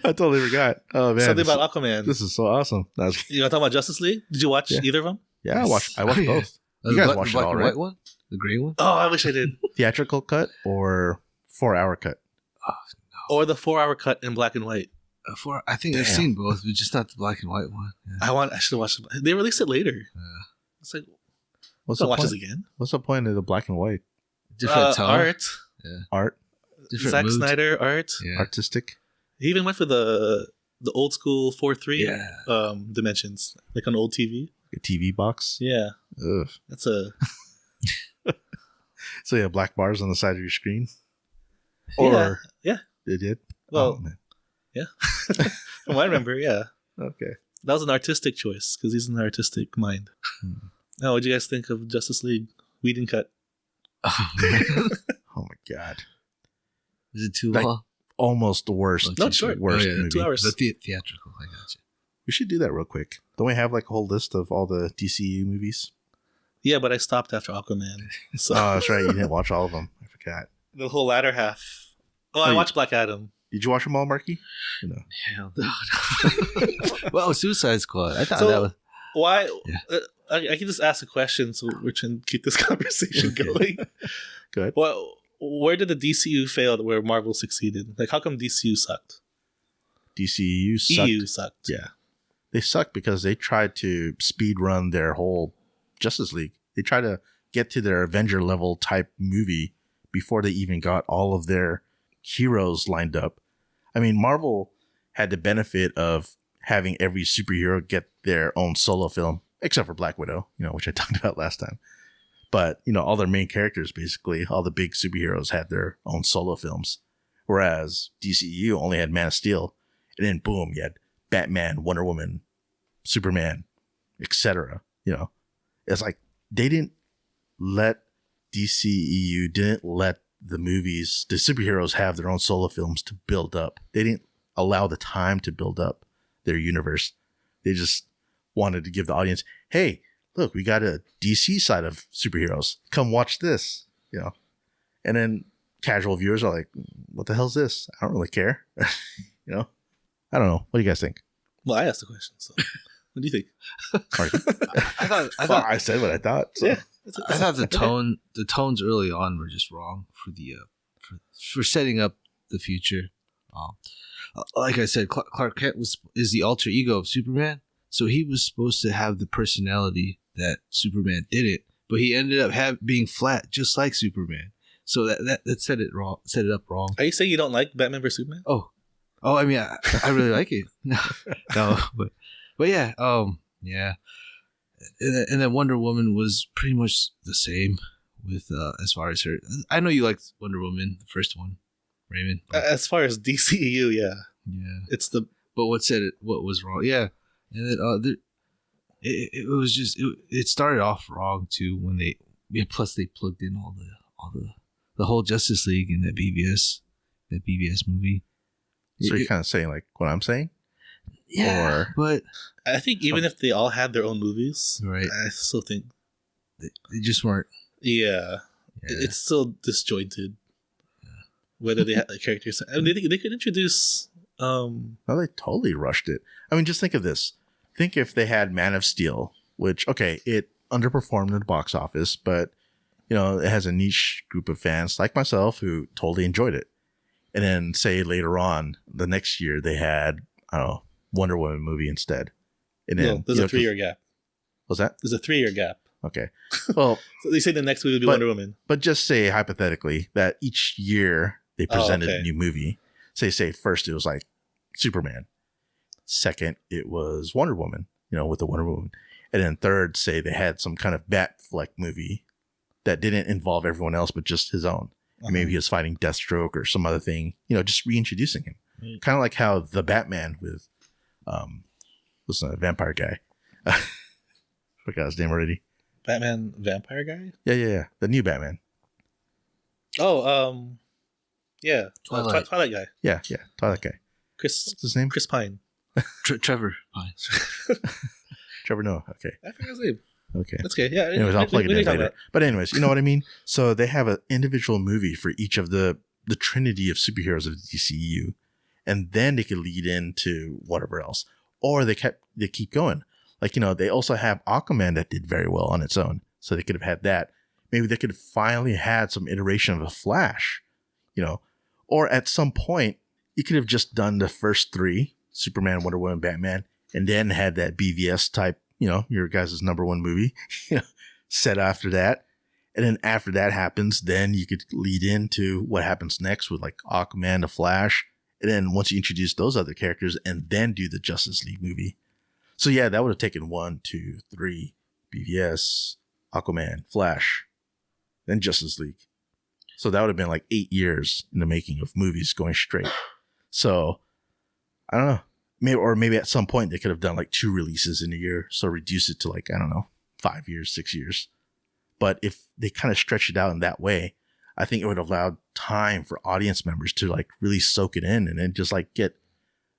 I totally forgot. Oh man, something about Aquaman. This is so awesome. You want to talk about Justice League? Did you watch either of them? Yeah, I watched both. You guys watched it all, right? White one, the gray one. Oh, I wish I did. Theatrical cut or 4-hour cut? Oh, no. Or the 4-hour cut in black and white. I think I've seen both, but just not the black and white one. Yeah. I should have watched it. They released it later. It's like, what's the watch point? this again? What's the point of the black and white? Different tone. Art. Yeah. Art. Different Zack mood. Snyder art. Yeah. Artistic. He even went for the old school 4:3 dimensions, like on old TV. A TV box. Yeah. Ugh. That's a. So yeah, black bars on the side of your screen. Or yeah. They did. Well, oh, man. Yeah. From what I remember, yeah. Okay. That was an artistic choice because he's an artistic mind. Now, what do you guys think of Justice League Whedon cut? Oh, man. Oh my god. Is it too Like, long? Almost the worst. No, it's short. Worst movie. 2 hours. The theatrical. I got you. We should do that real quick. Don't we have like a whole list of all the DCU movies? Yeah, but I stopped after Aquaman. So Oh, that's right. You didn't watch all of them. I forgot. the whole latter half. I watched Black Adam. Did you watch them all, Marky? No. Hell no. Well, Suicide Squad. I thought So- that was. Why? Yeah. I can just ask a question so we can keep this conversation going. Good. Well, where did the DCU fail where Marvel succeeded? Like, how come DCU sucked? DCEU sucked. EU sucked. Yeah. They sucked because they tried to speed run their whole Justice League. They tried to get to their Avenger level type movie before they even got all of their heroes lined up. I mean, Marvel had the benefit of having every superhero get their own solo film, except for Black Widow, which I talked about last time. But, all their main characters, basically, all the big superheroes had their own solo films. Whereas DCEU only had Man of Steel. And then, boom, you had Batman, Wonder Woman, Superman, etc. It's like they didn't let the movies, the superheroes have their own solo films to build up. They didn't allow the time to build up their universe. They just wanted to give the audience, hey, look, we got a DC side of superheroes. Come watch this, you know. And then casual viewers are like, what the hell's this? I don't really care. You know? I don't know. What do you guys think? Well, I asked the question, so what do you think? I thought I said what I thought. So. Yeah. I thought the tones early on were just wrong for the for setting up the future. Like I said, Clark Kent is the alter ego of Superman, so he was supposed to have the personality that Superman didn't, but he ended up being flat, just like Superman. So that set it up wrong. Are you saying you don't like Batman vs Superman? Oh, I mean, I really like it. No, but yeah, yeah. And then Wonder Woman was pretty much the same with as far as her. I know you liked Wonder Woman, the first one, Raymond. As far as DCEU, yeah, it's the. But what was wrong? Yeah, and then it was just it started off wrong too when they plus they plugged in all the whole Justice League in that BVS movie. So you're kind of saying like what I'm saying? Yeah, but I think even if they all had their own movies, right, I still think they just weren't. Yeah. It's still disjointed. Yeah. Whether they had the characters, I mean, they could introduce. No, they totally rushed it. I mean, just think of this. Think if they had Man of Steel, which it underperformed in the box office, but you know it has a niche group of fans like myself who totally enjoyed it. And then say later on the next year they had Wonder Woman movie instead. And then there's a 3-year gap. What's that? There's a 3-year gap. Okay. Well, so they say the next movie would be Wonder Woman. But just say hypothetically that each year they presented a new movie. Say first it was like Superman. Second it was Wonder Woman, with the Wonder Woman. And then third, say they had some kind of Batfleck movie that didn't involve everyone else but just his own. Maybe he was fighting Deathstroke or some other thing, just reintroducing him. Right. Kind of like how the Batman with, what's the vampire guy? Forgot his name already. Batman vampire guy? Yeah. The new Batman. Oh, yeah. Twilight guy. Yeah. Twilight guy. What's his name? Chris Pine. Trevor Pine. Trevor Noah. Okay. I forgot his name. Okay. That's good. Yeah. Anyways, I'll plug it in later. But anyways, you know what I mean? So they have an individual movie for each of the trinity of superheroes of the DCEU. And then they could lead into whatever else. Or they keep going. Like, they also have Aquaman that did very well on its own. So they could have had that. Maybe they could have finally had some iteration of a Flash, Or at some point, you could have just done the first 3, Superman, Wonder Woman, Batman, and then had that BVS type, your guys' number 1 movie, set after that. And then after that happens, then you could lead into what happens next with like Aquaman, the Flash. And then once you introduce those other characters and then do the Justice League movie. So yeah, that would have taken 1, 2, 3, BVS, Aquaman, Flash, then Justice League. So that would have been like 8 years in the making of movies going straight. So I don't know. Maybe at some point they could have done like 2 releases in a year. So reduce it to like, 5 years, 6 years. But if they kind of stretch it out in that way, I think it would have allowed time for audience members to like really soak it in and then just like get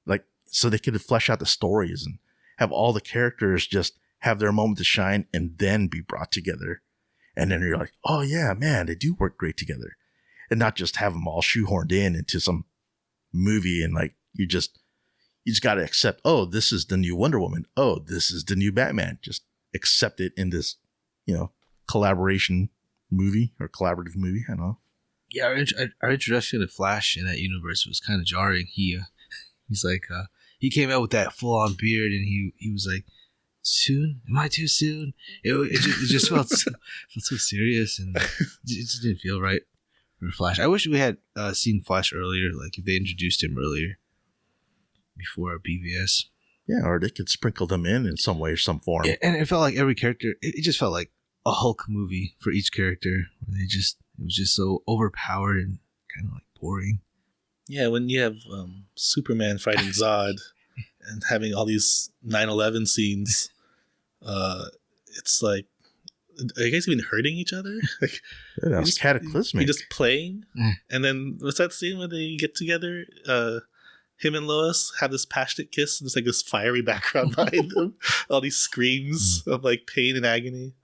like, so they could flesh out the stories and have all the characters just have their moment to shine and then be brought together. And then you're like, oh yeah, man, they do work great together. And not just have them all shoehorned into some movie and like, you just got to accept, oh, this is the new Wonder Woman. Oh, this is the new Batman. Just accept it in this, collaboration movie or collaborative movie. I don't know. Yeah, our introduction to Flash in that universe was kind of jarring. He's like, he came out with that full on beard and he was like, soon? Am I too soon? It just felt so serious and it just didn't feel right for Flash. I wish we had seen Flash earlier, like if they introduced him earlier before BVS. Yeah, or they could sprinkle them in some way or some form. Yeah, and it felt like every character, it just felt like a Hulk movie for each character. It was just so overpowered and kind of like boring. Yeah, when you have Superman fighting Zod and having all these 9/11 scenes, it's like, are you guys even hurting each other? Like, yeah, that was cataclysmic. You're just playing, and then what's that scene where they get together? him and Lois have this passionate kiss, and there's like this fiery background behind them, all these screams of like pain and agony.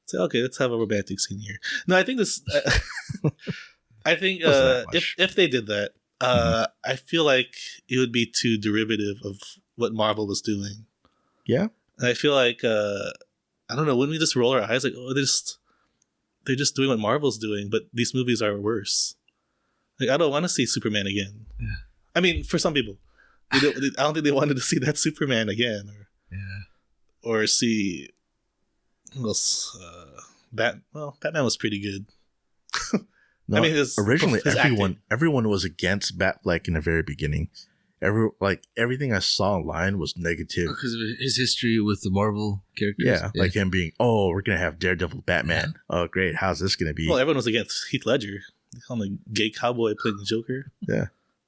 So okay, let's have a romantic scene here. No, I think this. I think if they did that, I feel like it would be too derivative of what Marvel was doing. Yeah, and I feel like I don't know. Wouldn't we just roll our eyes like, oh, they're just doing what Marvel's doing, but these movies are worse. Like I don't want to see Superman again. Yeah. I mean, for some people, I don't think they wanted to see that Superman again, or see. Well, Batman was pretty good. No, I mean, originally his everyone was against Batfleck in the very beginning. Everything I saw online was negative because of his history with the Marvel characters. Yeah, like him being, we're gonna have Daredevil Batman. Oh, great! How's this gonna be? Well, everyone was against Heath Ledger. They call him a gay cowboy playing the Joker. Yeah.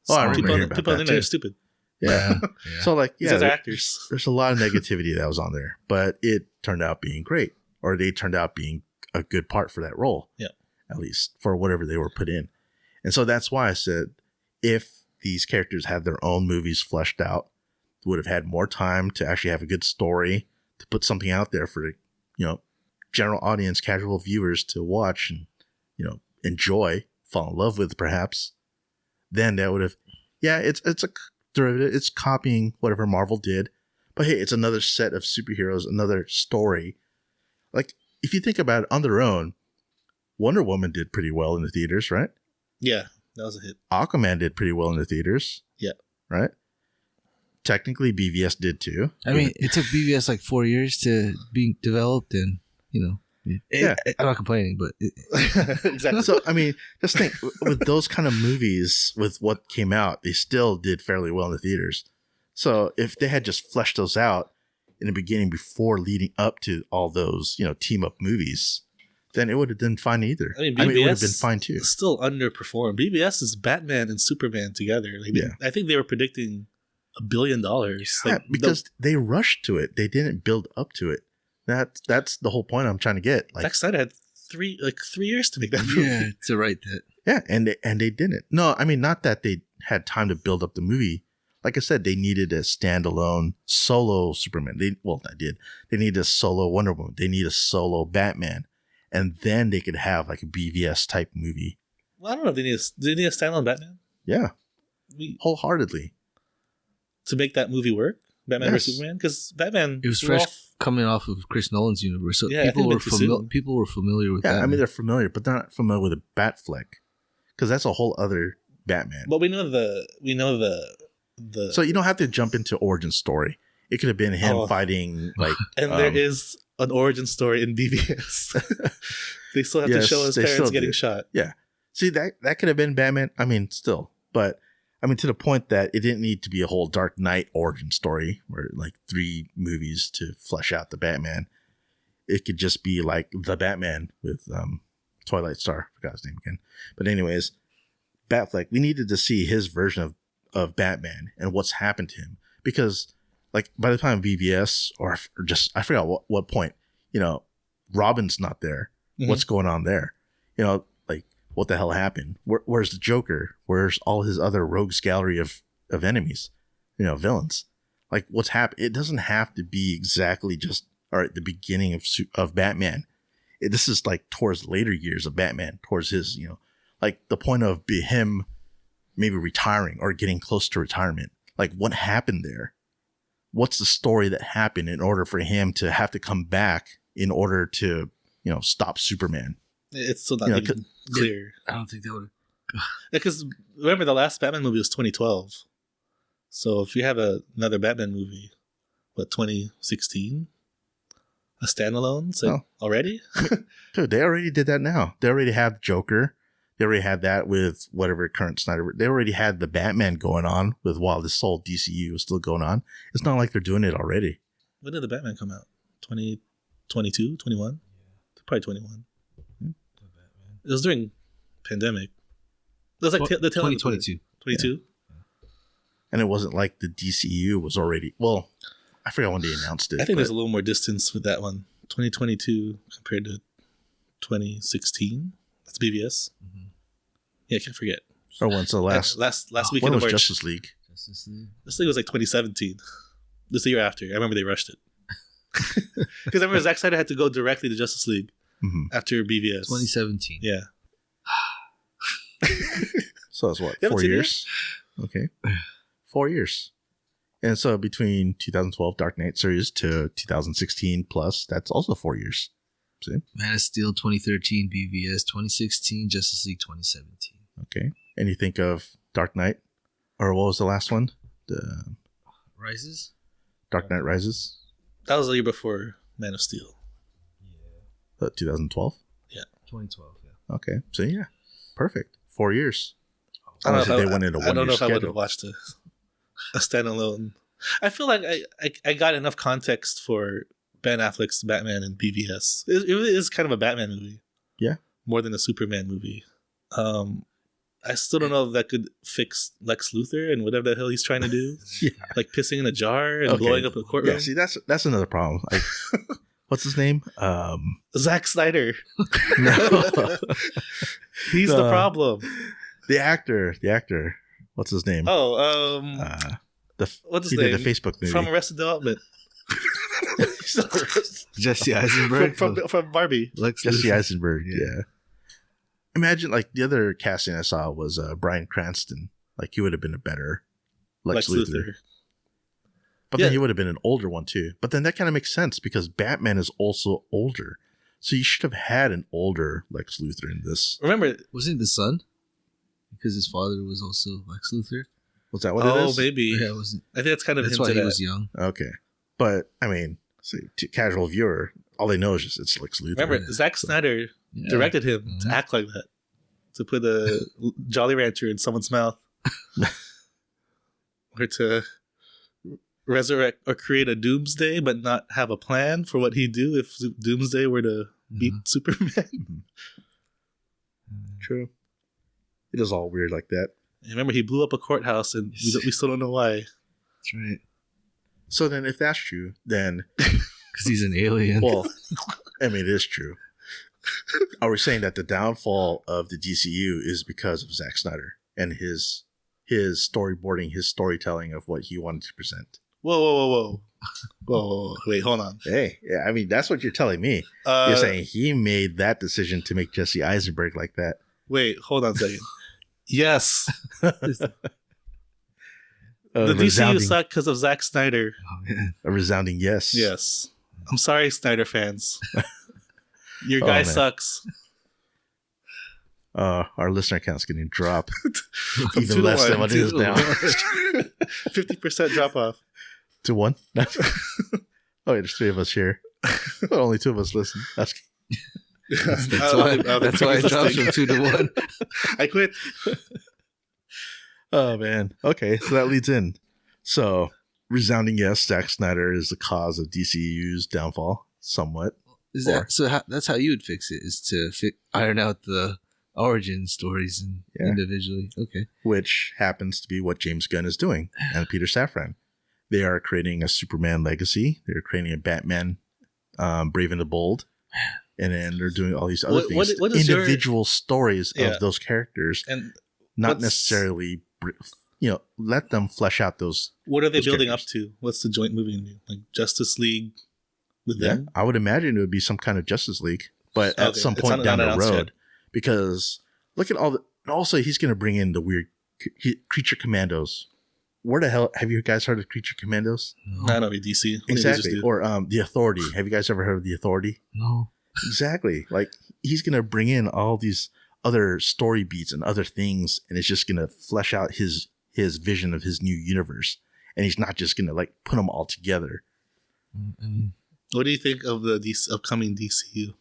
Oh, I remember hearing about people on the that internet too. are stupid. Yeah. So These are actors. There's a lot of negativity that was on there, but it turned out being great, or they turned out being a good part for that role. Yeah. At least for whatever they were put in. And so that's why I said if these characters had their own movies fleshed out, would have had more time to actually have a good story, to put something out there for, general audience, casual viewers to watch and, enjoy, fall in love with perhaps, then that would have, it's a derivative. It's copying whatever Marvel did, but hey, it's another set of superheroes, another story. Like if you think about it on their own, Wonder Woman did pretty well in the theaters, right? Yeah, that was a hit. Aquaman did pretty well in the theaters. Yeah. Right? Technically, BVS did too. I mean, it took BVS like 4 years to be developed, and, I'm not complaining, but... Exactly. So, I mean, just think, with those kind of movies, with what came out, they still did fairly well in the theaters. So, if they had just fleshed those out in the beginning before leading up to all those, team-up movies... then it would have been fine either. I mean, it would have been fine too. Still underperformed. BVS is Batman and Superman together. I think they were predicting $1 billion. Because they rushed to it. They didn't build up to it. That's the whole point I'm trying to get. Zack Snyder had 3 years to make that movie. Yeah, to write that. Yeah, and they didn't. No, I mean, not that they had time to build up the movie. Like I said, they needed a standalone solo Superman. They needed a solo Wonder Woman. They need a solo Batman. And then they could have like a BVS type movie. Well, I don't know if they need a standalone Batman. Yeah. Wholeheartedly. To make that movie work? Batman vs. Superman? Because Batman... It was fresh coming off of Chris Nolan's universe. So people were familiar with that. Yeah, I mean, they're familiar, but they're not familiar with a Batfleck. Because that's a whole other Batman. But we know the... So you don't have to jump into origin story. It could have been him fighting like... And there is... an origin story in BVS. They still have to show his parents getting shot. Yeah. See, that could have been Batman. I mean, still. But, I mean, to the point that it didn't need to be a whole Dark Knight origin story where, like, 3 movies to flesh out the Batman. It could just be, like, the Batman with Twilight Star. I forgot his name again. But anyways, Batfleck, we needed to see his version of Batman and what's happened to him. Because... like by the time VBS or just, I forgot what point, Robin's not there. Mm-hmm. What's going on there? Like what the hell happened? Where's the Joker? Where's all his other rogues gallery of enemies, villains? Like what's happened? It doesn't have to be exactly just, all right, the beginning of Batman. This is like towards later years of Batman, towards his, like the point of him maybe retiring or getting close to retirement. Like what happened there? What's the story that happened in order for him to have to come back in order to, stop Superman? It's still not even clear. I don't think that would have. Because remember, the last Batman movie was 2012. So if you have another Batman movie, 2016? A standalone? So already? Dude, they already did that now. They already have Joker. They already had that with whatever current Snyder. They already had the Batman going on with while this whole DCU is still going on. It's not like they're doing it already. When did the Batman come out? 2022, 21? Probably 21. It was during pandemic. It was like the tail end of 2022. 22? Yeah. And it wasn't like the DCEU was already... Well, I forgot when they announced it. I think there's a little more distance with that one. 2022 compared to 2016. That's BBS. Mm-hmm. Yeah, I can't forget. Or when's the last weekend of March. Justice League? Justice League. This thing was like 2017. This the year after. I remember they rushed it. Because I remember Zack Snyder had to go directly to Justice League after BVS. 2017. Yeah. So that's what, You haven't 4 seen it years? Okay. 4 years. And so between 2012 Dark Knight series to 2016 plus, that's also 4 years. See? Man of Steel 2013, BVS 2016, Justice League 2017. Okay. And you think of Dark Knight, or what was the last one? The Rises? Dark Knight Rises, That was the year before Man of Steel. Yeah. 2012. 2012, yeah. Okay. So yeah, perfect. 4 years. I don't know Unless if they went into I don't know 1 year if I would have schedule. watched a standalone. I feel like I got enough context for Ben Affleck's Batman and BVS. It really is kind of a Batman movie. Yeah. More than a Superman movie. I still don't know if that could fix Lex Luthor and whatever the hell he's trying to do. Yeah. Like pissing in a jar and blowing up a courtroom. Yeah, see, that's another problem. Like, what's his name? Zack Snyder. No. He's the problem. The actor. What's his name? Oh, what's his he name? did the Facebook movie. From Arrested Development. Jesse Eisenberg? from Barbie. Lex Jesse Luthor. Eisenberg. Yeah. Imagine, like, the other casting I saw was Bryan Cranston. Like, he would have been a better Lex Luthor. But Yeah. then he would have been an older one too. But then that kind of makes sense because Batman is also older. So you should have had an older Lex Luthor in this. Remember? Wasn't he the son? Because his father was also Lex Luthor. Was that what it Oh, is? maybe. Yeah, it wasn't. I think that's kind of That's why hinted he at. was young. Okay. But, I mean, see, to casual viewer, all they know is just it's Lex Luthor. Remember, Zack Snyder Yeah. directed him to act like that. To put a Jolly Rancher in someone's mouth. Or to resurrect or create a Doomsday, but not have a plan for what he'd do if Doomsday were to beat Superman. True. It is all weird like that. Remember, he blew up a courthouse, and we still don't know why. That's right. So then if that's true, then, Because he's an alien. well, I mean, it is true. Are we saying that the downfall of the DCU is because of Zack Snyder and his storyboarding, his storytelling of what he wanted to present? Whoa. Wait, hold on. Hey, yeah, I mean, that's what you're telling me. You're saying he made that decision to make Jesse Eisenberg like that. Wait, hold on a second. Yes. The DCU resounding, sucked because of Zack Snyder. Oh, man. a resounding yes. Yes. I'm sorry, Snyder fans. Your guy man. sucks. Our listener count's getting dropped From even 2 to less than 1. what it is 2 to now. 50% drop off. To 1? Oh, yeah, there's 3 of us here. But only 2 of us listen. That's That's why it drops from 2 to 1. I quit. Oh, man. Okay, so that leads in. So, resounding yes, Zack Snyder is the cause of DCU's downfall, somewhat. Is that so? That's how you would fix it? Is to iron out the origin stories individually? Okay. Which happens to be what James Gunn is doing and Peter Safran. They are creating a Superman legacy. They're creating a Batman, Brave and the Bold. And then they're doing all these other things. what is individual stories of those characters. And Not necessarily, let them flesh out those. what are they those building characters. up to? What's the joint movie gonna be? Like Justice League with them? I would imagine it would be some kind of Justice League, but at Okay, some it's point not down the announced road, yet. because look at all the. Also, he's going to bring in the weird creature commandos. Where the hell have you guys heard of creature commandos? I don't know, DC. What do they just Exactly, do? or the Authority. Have you guys ever heard of the Authority? No. Exactly. Like he's going to bring in all these other story beats and other things, and it's just going to flesh out his vision of his new universe. And he's not just going to like put them all together. I mean, What do you think of the upcoming DCU?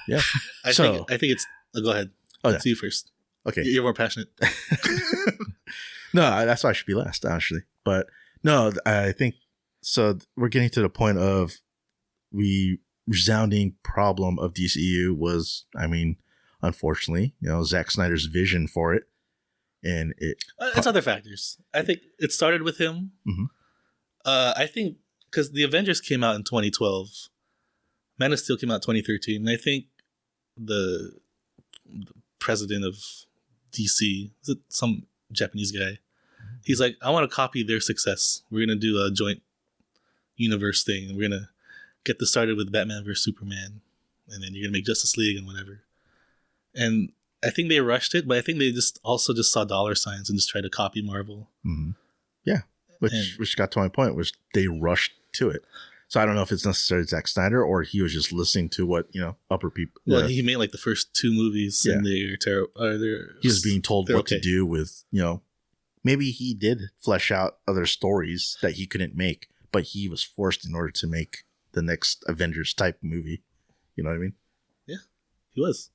Yeah. I think it's. Go ahead. Oh, Let's see you first. Okay. You're more passionate. No, that's why I should be last, actually. But no, I think so. We're getting to the point of resounding problem of DCU was, I mean, unfortunately, Zack Snyder's vision for it, and It's other factors. I think it started with him. Mhm. I think because the Avengers came out in 2012, Man of Steel came out in 2013, and I think the president of DC, is it some Japanese guy? He's like, I want to copy their success. We're gonna do a joint universe thing. We're gonna get this started with Batman vs Superman, and then you're gonna make Justice League and whatever. And I think they rushed it, but I think they just saw dollar signs and just tried to copy Marvel. Mm-hmm. Yeah, which got to my point, which they rushed to it. So I don't know if it's necessarily Zack Snyder or he was just listening to what upper people. Well, he made like the first 2 movies, and they're terrible. He was being told what okay to do with Maybe he did flesh out other stories that he couldn't make, but he was forced in order to make the next Avengers type movie. You know what I mean? Yeah, he was.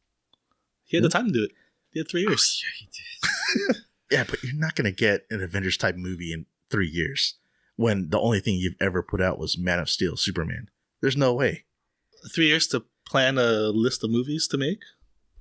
He had the time to do it. He had 3 years. Oh, yeah, he did. Yeah, but you're not going to get an Avengers type movie in 3 years when the only thing you've ever put out was Man of Steel, Superman. There's no way. 3 years to plan a list of movies to make?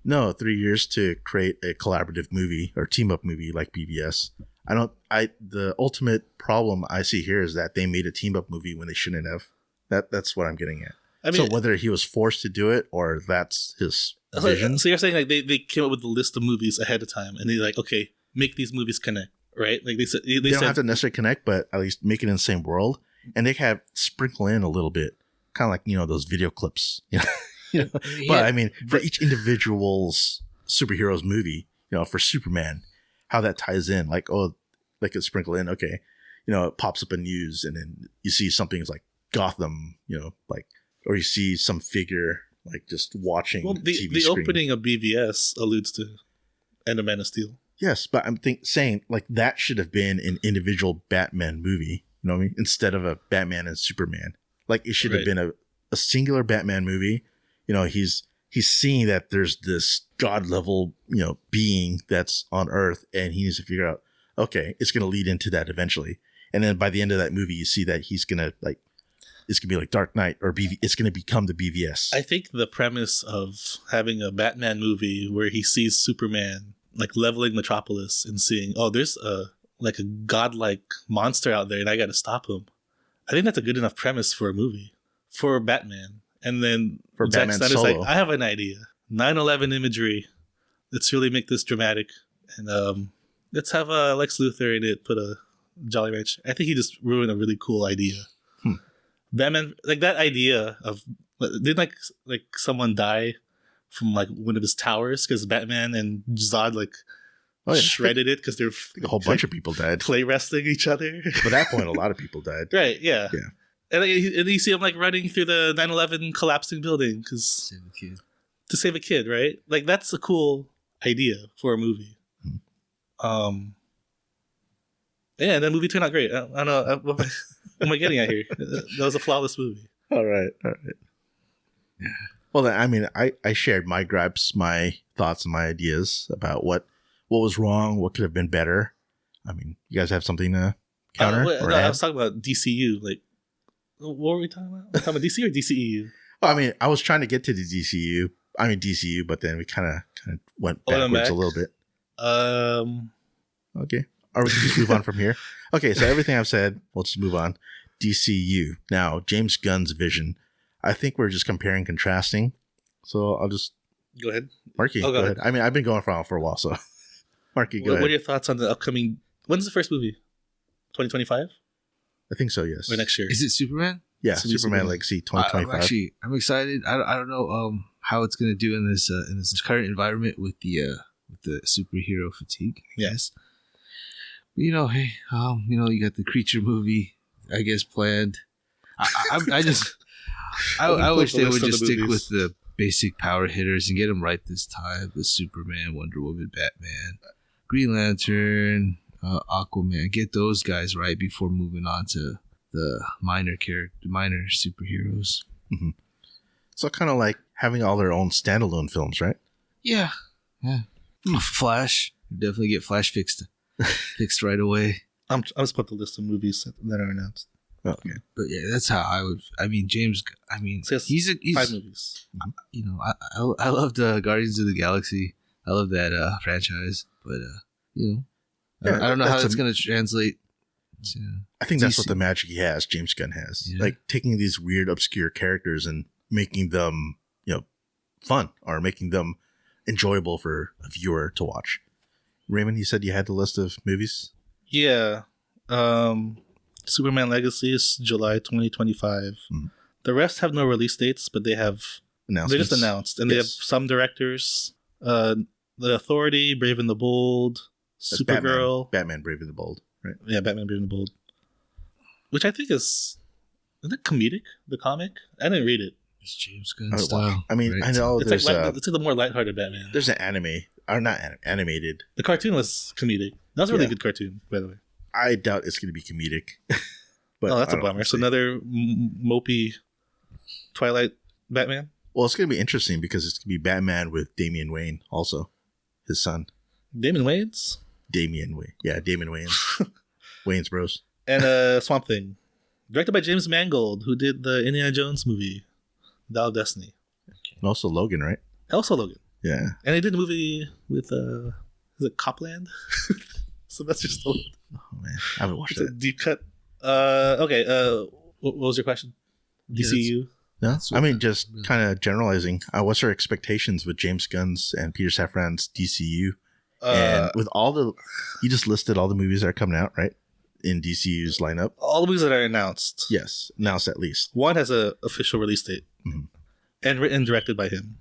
No, 3 years to create a collaborative movie or team up movie like BVS. The ultimate problem I see here is that they made a team up movie when they shouldn't have. That's what I'm getting at. I mean, so whether he was forced to do it or that's his vision. So you're saying like they came up with a list of movies ahead of time and they're like, okay, make these movies connect, right? Like they don't have to necessarily connect, but at least make it in the same world. And they have sprinkle in a little bit, kind of like those video clips. Yeah. But I mean, for each individual's superheroes movie, for Superman, how that ties in, like they could sprinkle in, okay, it pops up in news, and then you see something like Gotham, or you see some figure like just watching. Well, the screen. opening of BVS alludes to End of Man of Steel. Yes, but I'm saying like that should have been an individual Batman movie. You know what I mean? Instead of a Batman and Superman, like it should have been a singular Batman movie. He's seeing that there's this god level being that's on Earth, and he needs to figure out, okay, it's going to lead into that eventually. And then by the end of that movie, you see that he's going to it's going to be like Dark Knight or it's going to become the BVS. I think the premise of having a Batman movie where he sees Superman like leveling Metropolis and seeing, oh, there's a godlike monster out there and I got to stop him. I think that's a good enough premise for a movie for Batman. And then for Zack Batman Snyder's Solo, like, I have an idea. 9/11 imagery. Let's really make this dramatic. And let's have Lex Luthor in it, put a Jolly Rancher. I think he just ruined a really cool idea. Batman, like that idea of, didn't like someone die from like one of his towers because Batman and Zod shredded it because they're a whole bunch of people died play wrestling each other. By that point, a lot of people died. Right? Yeah. Yeah. And you see him like running through the 9/11 collapsing building to save a kid, right? Like that's a cool idea for a movie. Yeah, that movie turned out great. I don't know what am I getting at here. That was a flawless movie. All right. Yeah. Well, then, I mean, I shared my gripes, my thoughts, and my ideas about what was wrong, what could have been better. I mean, you guys have something to counter? I was talking about DCU. Like, what were we talking about? We're talking about DCU or DCEU? Well, I mean, I was trying to get to the DCU, but then we kind of went backwards a little bit. Okay. Or we can just move on from here. Okay, so everything I've said, we'll just move on. DCU. Now, James Gunn's vision. I think we're just comparing, contrasting. So I'll just... Go ahead. Marqui, go ahead. I mean, I've been going for a while, so... Marqui, go ahead. What are your thoughts on the upcoming... When's the first movie? 2025? I think so, yes. Or next year? Is it Superman? Yeah, Superman Legacy 2025. I'm excited. I don't know how it's going to do in this current environment with the superhero fatigue, I guess. But, you got the Creature movie, I guess, planned. I wish they would just stick with the basic power hitters and get them right this time with Superman, Wonder Woman, Batman, Green Lantern, Aquaman. Get those guys right before moving on to the minor superheroes. Mm-hmm. So kind of like having all their own standalone films, right? Yeah. Flash. Definitely get Flash fixed right away. I'm just put the list of movies that are announced. Oh, okay. But yeah, that's how I would. I mean, James. I mean, so he's 5 movies. I loved Guardians of the Galaxy. I love that franchise, but I don't know how that's going to translate. I think that's what the magic he has. James Gunn has, like taking these weird, obscure characters and making them, fun or making them enjoyable for a viewer to watch. Raymond, you said you had the list of movies. Yeah. Superman Legacy is July 2025. The rest have no release dates, but they're just announced, and they have some directors. The Authority, Brave and the Bold, That's Supergirl, Batman Brave and the Bold, right? Yeah, Batman Brave and the Bold, which I think isn't it comedic? The comic, I didn't read it. It's James Gunn style. I mean, right? I know It's there's it's like the more lighthearted Batman. there's an anime, or not animated. The cartoon was comedic. That was a really good cartoon, by the way. I doubt it's going to be comedic. But That's a bummer. So another mopey Twilight Batman. Well, it's going to be interesting because it's going to be Batman with Damian Wayne, also his son. Damon Wayans? Damian Wayne. Yeah, Damon Wayans. Wayans Bros. And Swamp Thing. Directed by James Mangold, who did the Indiana Jones movie, Dial of Destiny. And also Logan, right? Also Logan. Yeah. And he did a movie with, is it Copland? Sylvester Stallone. Oh, man. I haven't watched It's a that. deep cut. Okay. What was your question? DCU? No? I mean, just kind of generalizing. What's our expectations with James Gunn's and Peter Safran's DCU? And with you just listed all the movies that are coming out, right? In DCU's lineup. All the movies that are announced. Yes. Announced at least. One has an official release date. And written and directed by him.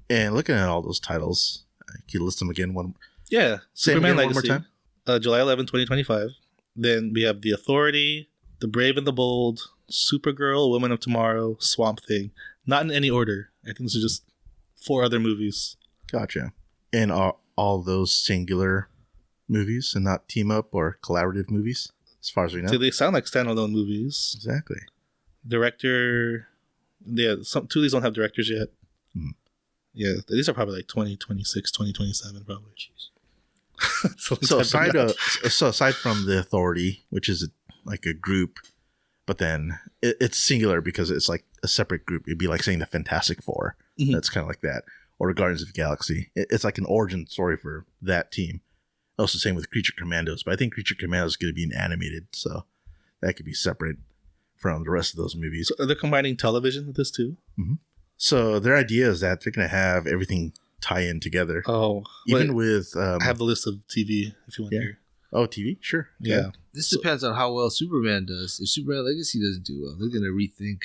And looking at all those titles, can you list them again? Yeah. Say Superman again Legacy. one more time. July 11, 2025. Then we have The Authority, The Brave and the Bold, Supergirl, Woman of Tomorrow, Swamp Thing. Not in any order. I think this is just 4 other movies. Gotcha. And are all those singular movies and not team up or collaborative movies, as far as we know? So they sound like standalone movies. Exactly. Director, yeah, two of these don't have directors yet. Yeah, these are probably like 2026, 2027 probably. So aside from The Authority, which is like a group, but then it's singular because it's like a separate group. It'd be like saying the Fantastic Four. That's kind of like that. Or Guardians of the Galaxy. It's like an origin story for that team. Also same with Creature Commandos, but I think Creature Commandos is going to be an animated, so that could be separate from the rest of those movies. So they're combining television with this too? So their idea is that they're going to have everything tie in together. Oh. Even with... I have the list of TV if you want to hear. Oh, TV? Sure. Yeah. This depends on how well Superman does. If Superman Legacy doesn't do well, they're going to rethink.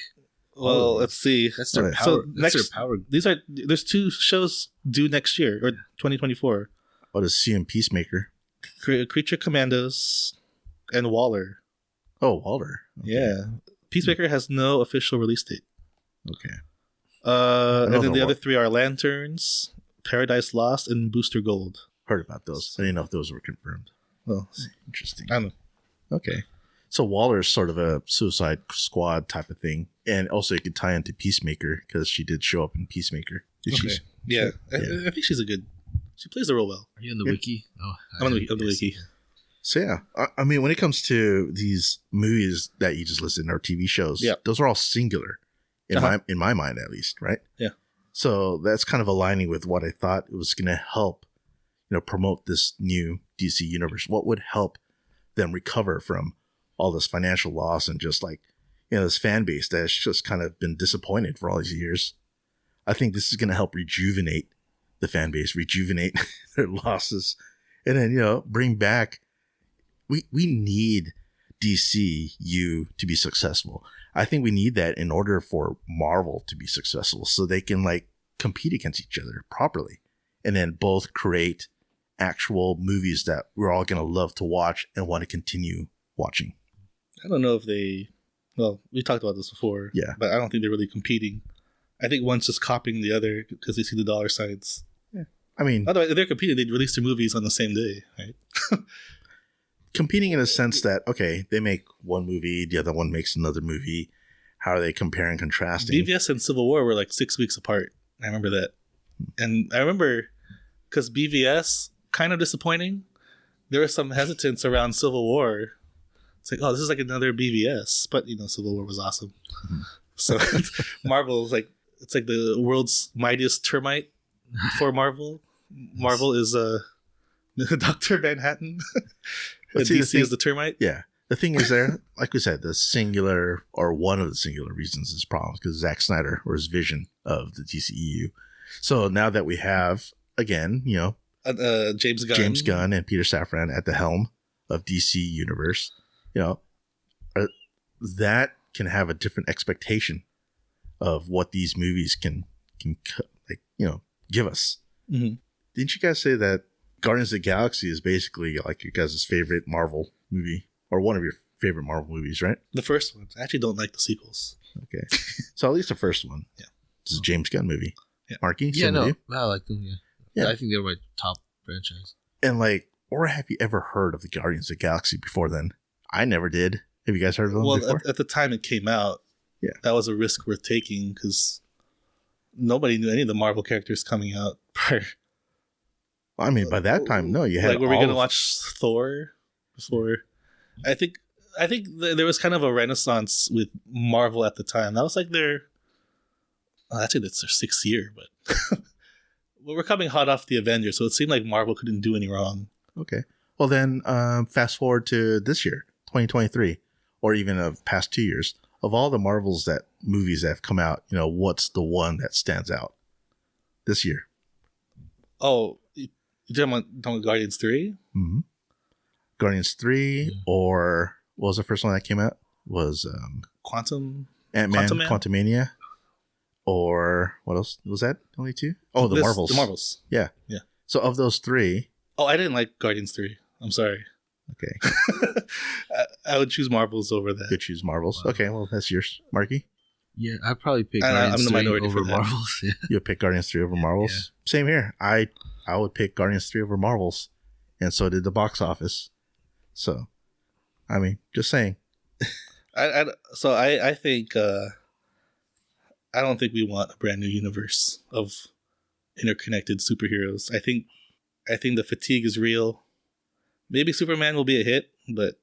Well, let's see. That's their power. So That's their power. There's 2 shows due next year, or 2024. What is CM Peacemaker? Creature Commandos and Waller. Oh, Waller. Okay. Yeah. Peacemaker has no official release date. Okay. And then the other 3 are Lanterns, Paradise Lost, and Booster Gold. Heard about those. I didn't know if those were confirmed. Well, interesting. I don't know. Okay. So Waller is sort of a Suicide Squad type of thing. And also you could tie into Peacemaker because she did show up in Peacemaker. Yeah. I think she plays the role well. Are you on the wiki? Oh, I'm on the wiki. So yeah, I mean, when it comes to these movies that you just listed or TV shows, those are all singular in my mind, at least, right? Yeah. So that's kind of aligning with what I thought it was going to help, promote this new DC universe. What would help them recover from all this financial loss and just like, this fan base that's just kind of been disappointed for all these years. I think this is going to help rejuvenate the fan base, rejuvenate their losses, and then, bring back. We need DCU to be successful. I think we need that in order for Marvel to be successful, so they can like compete against each other properly, and then both create actual movies that we're all going to love to watch and want to continue watching. I don't know if we talked about this before, but I don't think they're really competing. I think one's just copying the other because they see the dollar signs. Yeah. I mean, otherwise, if they're competing, they'd release their movies on the same day, right? Competing in a sense that, okay, they make one movie, the other one makes another movie. How are they comparing and contrasting? BVS and Civil War were like 6 weeks apart. I remember that. And I remember because BVS, kind of disappointing. There was some hesitance around Civil War. It's like, oh, this is like another BVS. But, Civil War was awesome. So Marvel is like, it's like the world's mightiest termite for Marvel. Marvel is Dr. Manhattan. And DC is the termite. Yeah. The thing is there, like we said, the singular or one of the singular reasons is problems because Zack Snyder or his vision of the DCEU. So now that we have, again, James Gunn and Peter Safran at the helm of DC universe, you know, that can have a different expectation of what these movies can like, you know, give us. Mm-hmm. Didn't you guys say that Guardians of the Galaxy is basically like your guys' favorite Marvel movie, or one of your favorite Marvel movies, right? The first one. I actually don't like the sequels. Okay. So at least the first one. Yeah. This is a James Gunn movie. Yeah. Marky? Yeah, same with you? I like them. Yeah, I think they're my top franchise. And like, or have you ever heard of the Guardians of the Galaxy before then? I never did. Have you guys heard of them before? At the time it came out, that was a risk worth taking because nobody knew any of the Marvel characters coming out prior. I mean, by that time, no, you had like, were we going to watch Thor before? I think there was kind of a renaissance with Marvel at the time. That was like actually that's their 6th year, but well, we're coming hot off the Avengers, so it seemed like Marvel couldn't do any wrong. Okay. Well, then fast forward to this year, 2023, or even of past 2 years. Of all the movies that have come out, you know, what's the one that stands out this year? Oh, you're talking about Guardians 3? Mm-hmm. Guardians 3, or what was the first one that came out? Was Ant-Man, Quantumania, or what else was that? Only 2? Oh, the Marvels. The Marvels. Yeah. So of those 3, I didn't like Guardians 3. I'm sorry. Okay. I would choose Marvels over that. Could choose Marvels. Wow. Okay, well that's yours, Marky. Yeah, I'd probably pick Guardians 3 over Marvels. Yeah. You'll pick Guardians 3 over Marvels. Yeah. Same here. I would pick Guardians 3 over Marvels, and so did the box office. So, I mean, just saying. I think I don't think we want a brand new universe of interconnected superheroes. I think the fatigue is real. Maybe Superman will be a hit, but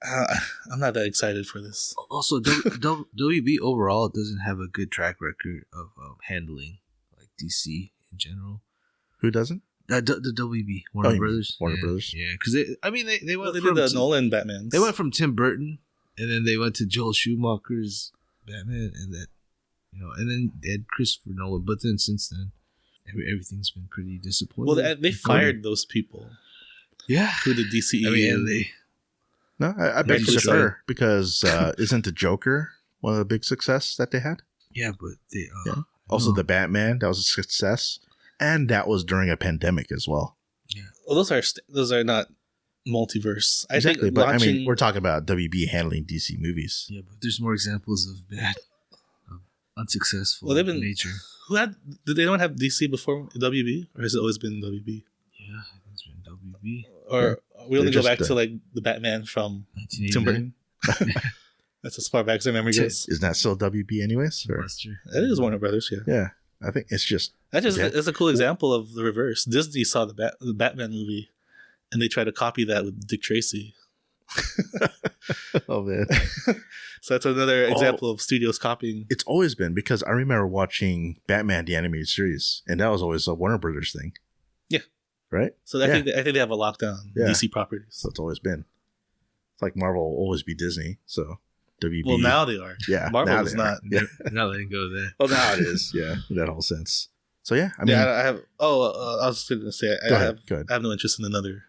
I'm not that excited for this. Also, WB overall doesn't have a good track record of handling like DC in general. Who doesn't? The WB Warner Brothers. Warner Brothers. Yeah, because they went. They did the Nolan Batman. They went from Tim Burton, and then they went to Joel Schumacher's Batman, and that, you know, and then they had Christopher Nolan. But then since then, everything's been pretty disappointing. Well, they fired those people. Yeah, who the DCEU. I mean, No, I beg to differ, because isn't the Joker one of the big success that they had? Yeah, but they also the Batman, that was a success, and that was during a pandemic as well. Yeah, well, those are not multiverse. Exactly, but I mean, we're talking about WB handling DC movies. Yeah, but there's more examples of bad, unsuccessful nature. Did they not have DC before WB, or has it always been WB? Yeah, I think it's been WB. Or we only go back to like the Batman from Tim Burton. That's as far back as my memory goes. Isn't that still WB anyways? Or? That is Warner Brothers, yeah. Yeah, I think it's just... That's a cool example of the reverse. Disney saw the Batman movie, and they tried to copy that with Dick Tracy. Oh, man. So that's another example of studios copying. It's always been, because I remember watching Batman, the animated series, and that was always a Warner Brothers thing. Yeah. Right? So I think they have a lockdown DC properties. So it's always been. It's like Marvel will always be Disney, so WB. Well, now they are. Yeah. Marvel is not. Yeah. Now they go there. Well, now it is. Yeah, in that whole sense. So yeah, I mean, I have. I was going to say I have no interest in another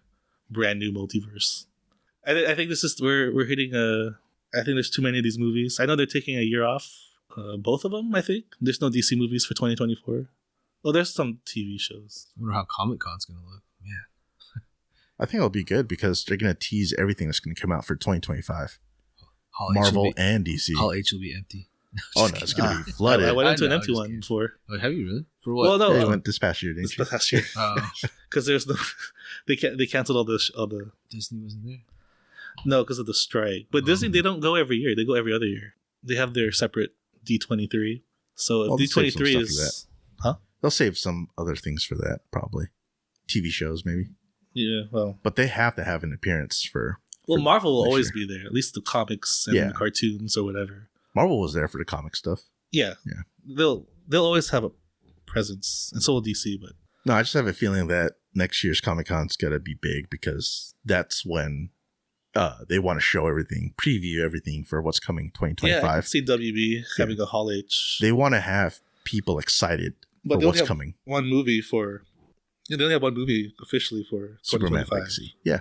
brand new multiverse. I think this is we're hitting a. I think there's too many of these movies. I know they're taking a year off. Both of them, I think. There's no DC movies for 2024. Well, there's some TV shows. I wonder how Comic-Con's going to look. Yeah. I think it'll be good because they're going to tease everything that's going to come out for 2025. Marvel and DC. Hall H will be empty. No, it's going to be flooded. I went into an empty one before. Oh, have you really? For what? Well, no, you went this past year, didn't you? This past year. Because there's no, they canceled all the. Disney wasn't there. No, because of the strike. But Disney, they don't go every year. They go every other year. They have their separate D23. So if D23 is, they'll save some other things for that, probably. TV shows, maybe. Yeah, well. But they have to have an appearance for. Well, Marvel will always be there. At least the comics and the cartoons or whatever. Marvel was there for the comic stuff. Yeah. They'll always have a presence, and so will DC. But no, I just have a feeling that next year's Comic-Con's got to be big because that's when they want to show everything, preview everything for what's coming 2025. Yeah, I can see WB having a Hall H. They want to have people excited for what's coming. One movie for. Yeah, they only have one movie officially for Superman Legacy. Yeah.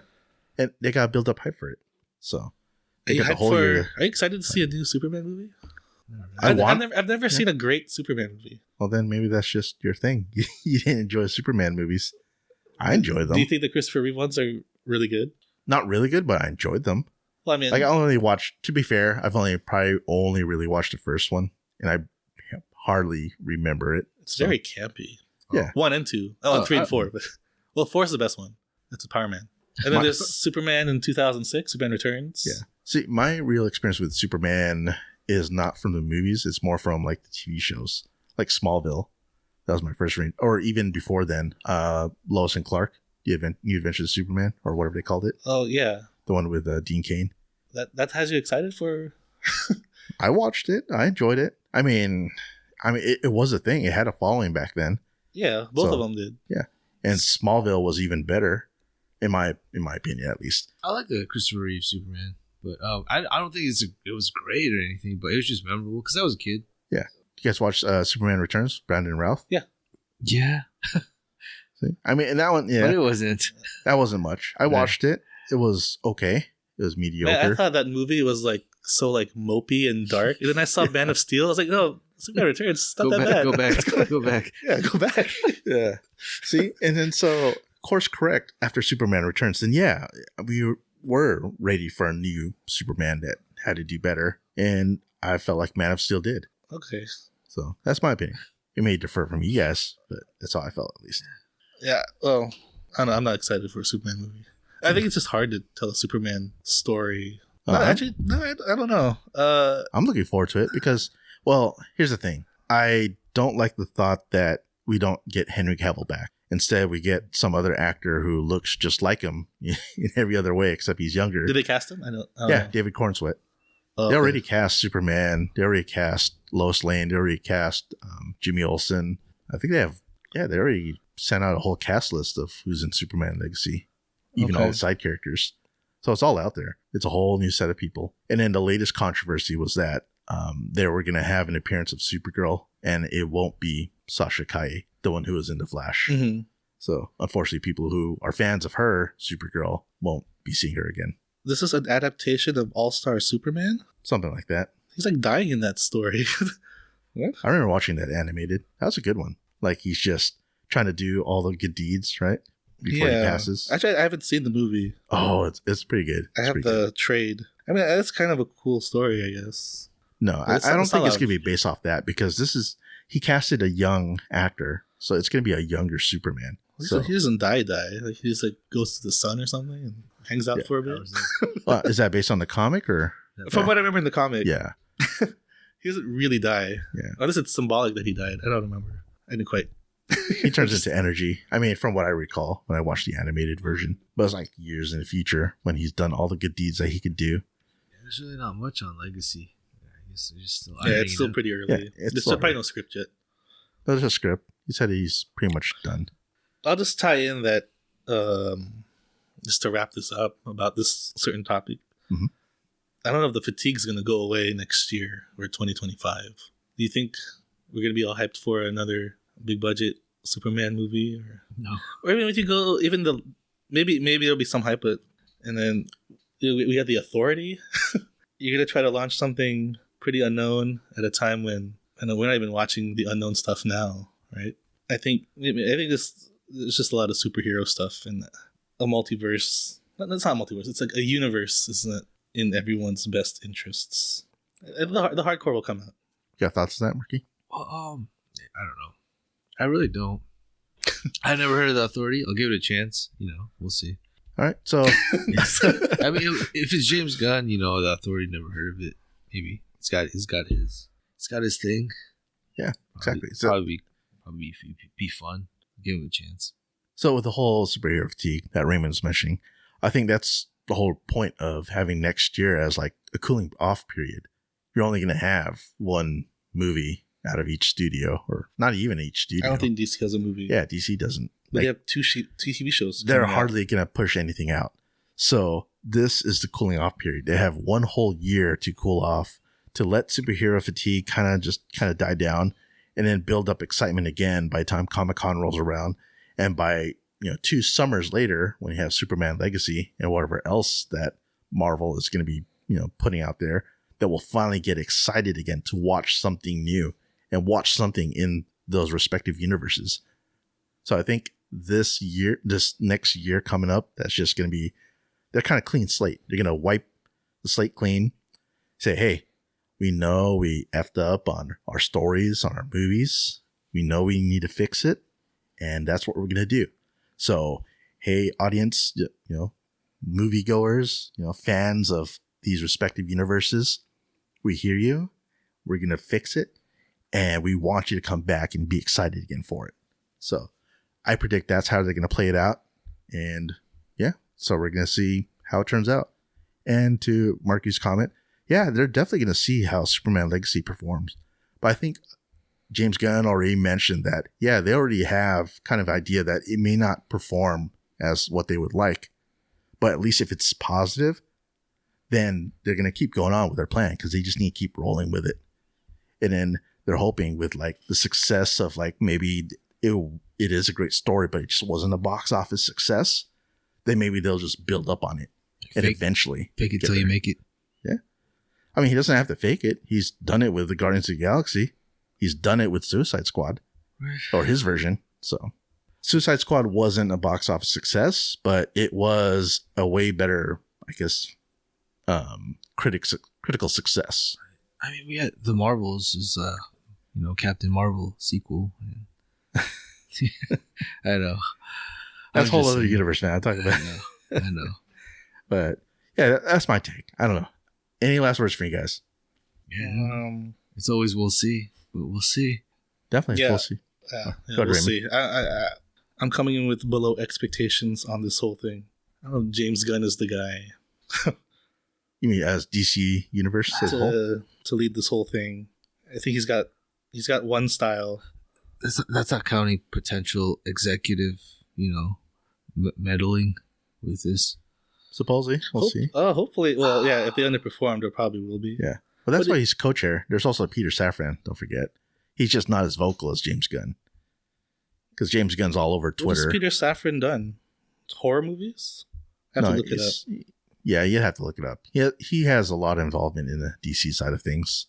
And they got to build up hype for it. So Are they you, got the hyped whole for, year. are you excited to see a new Superman movie? I've I've never seen a great Superman movie. Well, then maybe that's just your thing. You didn't enjoy Superman movies. I enjoy them. Do you think the Christopher Reeve ones are really good? Not really good, but I enjoyed them. Well, I mean, Like I only watched. To be fair, I've probably only really watched the first one, and I hardly remember it. it's very campy. Yeah. 1 and 2. Oh, and 3 and I- 4. But, well, 4 is the best one. That's a Power Man. And then there's Superman in 2006, Superman Returns. Yeah. See, my real experience with Superman is not from the movies. It's more from like the TV shows, like Smallville. That was my first read. Or even before then, Lois and Clark, New Adventures of Superman, or whatever they called it. Oh, yeah. The one with Dean Cain. That has you excited for... I watched it. I enjoyed it. I mean, it was a thing. It had a following back then. Yeah, both So- of them did. And Smallville was even better, in my opinion, at least. I like the Christopher Reeve Superman, but I don't think it was great or anything, but it was just memorable because I was a kid. You guys watch Superman Returns, Brandon and Ralph? Yeah, See? I mean, and that one, but yeah, it wasn't. that wasn't much. I watched it. It was okay. It was mediocre. Man, I thought that movie was like so like mopey and dark. And then I saw Man of Steel. I was like, no, Superman Returns. It's not Go that back, bad. go back, go back. Yeah, go back. Yeah. See? And then so, course correct, after Superman Returns, then yeah, we were ready for a new Superman that had to do better. And I felt like Man of Steel did. Okay. So that's my opinion. It may differ from you guys, but that's how I felt at least. Yeah, well, I don't know, I'm not excited for a Superman movie. I think it's just hard to tell a Superman story. No, actually, no, I don't know. I'm looking forward to it because, well, here's the thing. I don't like the thought that we don't get Henry Cavill back. Instead, we get some other actor who looks just like him in every other way, except he's younger. Did they cast him? I don't Yeah, know. David Cornsweet. Oh, They okay. already cast Superman. They already cast Lois Lane. They already cast Jimmy Olsen. I think they already sent out a whole cast list of who's in Superman Legacy, even all Okay. the side characters. So it's all out there. It's a whole new set of people. And then the latest controversy was that they were going to have an appearance of Supergirl, and it won't be Sasha Calle, the one who was in The Flash. Mhm. So unfortunately, people who are fans of her, Supergirl, won't be seeing her again. This is an adaptation of All-Star Superman? Something like that. He's like dying in that story. What? I remember watching that animated. That was a good one. Like he's just trying to do all the good deeds, right? Before he passes. Actually, I haven't seen the movie. Oh, it's pretty good. I It's have pretty the good. trade. I mean, that's kind of a cool story, I guess. No, But I don't it's think not it's a- going to be based off that because he casted a young actor. So it's going to be a younger Superman. So, He doesn't die. Like he just like goes to the sun or something and hangs out Yeah. for a bit. is that based on the comic or? From what I remember in the comic, Yeah. he doesn't really die. Yeah. Unless it's symbolic that he died. I don't remember. I didn't quite. He turns into energy. I mean, from what I recall when I watched the animated version. But it's like years in the future when he's done all the good deeds that he could do. There's really not much on Legacy. I guess they're just still Yeah, ironing it's still it out. pretty early. Yeah, it's There's still probably early. no script yet. There's a script. He said he's pretty much done. I'll just tie in that, just to wrap this up about this certain topic. Mhm. I don't know if the fatigue's going to go away next year or 2025. Do you think we're going to be all hyped for another big budget Superman movie? No. Or even if you go, even the, maybe there'll be some hype, but, and then we got the Authority. You're going to try to launch something pretty unknown at a time when, I know we're not even watching the unknown stuff now, right? I think this, there's just a lot of superhero stuff and a multiverse. That's not a multiverse. It's like a universe, isn't it? In everyone's best interests. The hardcore will come out. You got thoughts on that, Marky? Well, I don't know. I really don't. I never heard of the Authority. I'll give it a chance. We'll see. All right. So, I mean, if it's James Gunn, the Authority never heard of it. Maybe he's got his thing. yeah, exactly. So, Probably be fun. Give him a chance. So with the whole superhero fatigue that Raymond's mentioning, I think that's the whole point of having next year as like a cooling off period. You're only going to have one movie out of each studio, or not even each studio. I don't think DC has a movie. Yeah, DC doesn't. But Like, they have two TV shows. they're coming out. hardly going to push anything out. So this is the cooling off period. They have one whole year to cool off, to let superhero fatigue kind of die down, and then build up excitement again by the time Comic-Con rolls around, and by 2 summers later, when you have Superman Legacy and whatever else that Marvel is going to be, putting out there, that we'll finally get excited again to watch something new and watch something in those respective universes. So I think this next year coming up, that's just going to be, they're kind of clean slate. They're going to wipe the slate clean, say, hey, we know we effed up on our stories, on our movies. We know we need to fix it. And that's what we're going to do. So, hey, audience, moviegoers, fans of these respective universes, we hear you. We're going to fix it. And we want you to come back and be excited again for it. So I predict that's how they're going to play it out. And yeah, so we're going to see how it turns out. And to Marqui's comment, yeah, they're definitely going to see how Superman Legacy performs. But I think James Gunn already mentioned that, yeah, they already have kind of idea that it may not perform as what they would like. But at least if it's positive, then they're going to keep going on with their plan because they just need to keep rolling with it. And then they're hoping with like the success of like maybe it is a great story, but it just wasn't a box office success, then maybe they'll just build up on it and eventually fake it till you make it. Yeah. I mean, he doesn't have to fake it. He's done it with the Guardians of the Galaxy. He's done it with Suicide Squad or his version. So Suicide Squad wasn't a box office success, but it was a way better, I guess, critical success. I mean, we had the Marvels is, Captain Marvel sequel. I know. That's a whole other universe now. I'm talking about. I know. But yeah, that's my take. I don't know. Any last words for you guys? Yeah. It's always we'll see, but we'll see. Definitely, we'll see. We'll see. I'm coming in with below expectations on this whole thing. I don't know. James Gunn is the guy. You mean as DC Universe as a whole? To lead this whole thing. I think he's got one style. That's not counting potential executive, meddling with this. Supposedly, we'll see. Hopefully. Well, yeah. If they underperform, there probably will be. Yeah, but that's why he's co-chair. There's also Peter Safran. Don't forget, he's just not as vocal as James Gunn. Because James Gunn's all over Twitter. What has Peter Safran done? Horror movies? I have to look it up. Yeah, you'd have to look it up. He has a lot of involvement in the DC side of things.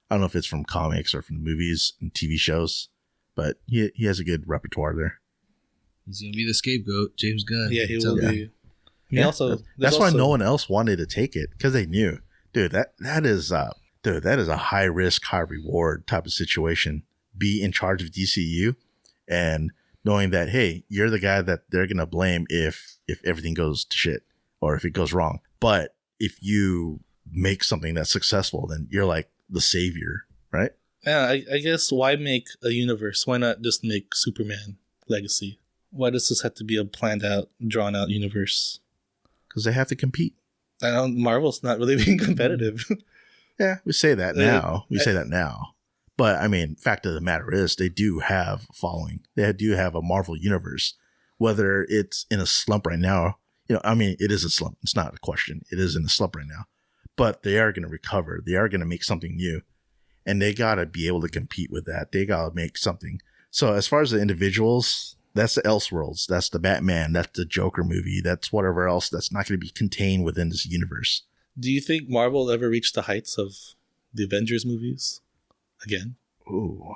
I don't know if it's from comics or from movies and TV shows, but he has a good repertoire there. He's going to be the scapegoat, James Gunn. Yeah, he will be. That's why no one else wanted to take it, because they knew, dude, that is a high risk, high reward type of situation. Be in charge of DCU and knowing that, hey, you're the guy that they're going to blame if everything goes to shit or if it goes wrong. But if you make something that's successful, then you're like the savior, right? Yeah, I guess why make a universe? Why not just make Superman Legacy? Why does this have to be a planned out, drawn out universe? Because they have to compete. I know Marvel's not really being competitive. Yeah, we say that now. But I mean, fact of the matter is they do have a following. They do have a Marvel universe. Whether it's in a slump right now, it is a slump. It's not a question. It is in a slump right now. But they are going to recover. They are going to make something new. And they got to be able to compete with that. They got to make something. So as far as the individuals, that's the Elseworlds. That's the Batman. That's the Joker movie. That's whatever else that's not going to be contained within this universe. Do you think Marvel will ever reach the heights of the Avengers movies again? Ooh.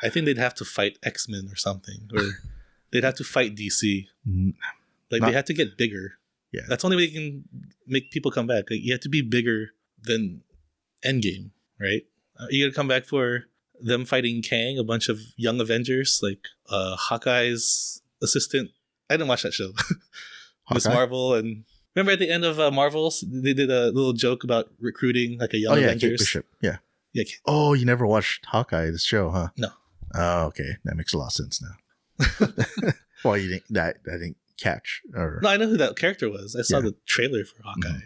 I think they'd have to fight X-Men or something. Or they'd have to fight DC. They had to get bigger. Yeah. That's the only way you can make people come back. Like, you have to be bigger than Endgame, right? You got to come back for them fighting Kang, a bunch of young Avengers, like Hawkeye's assistant. I didn't watch that show. Miss Marvel. And remember at the end of Marvels, they did a little joke about recruiting like a young Avengers. Kate Bishop. Yeah. Yeah. Oh, you never watched Hawkeye, this show, huh? No. Oh, okay. That makes a lot of sense now. Well, you didn't, that I didn't catch. Or... No, I know who that character was. I saw the trailer for Hawkeye.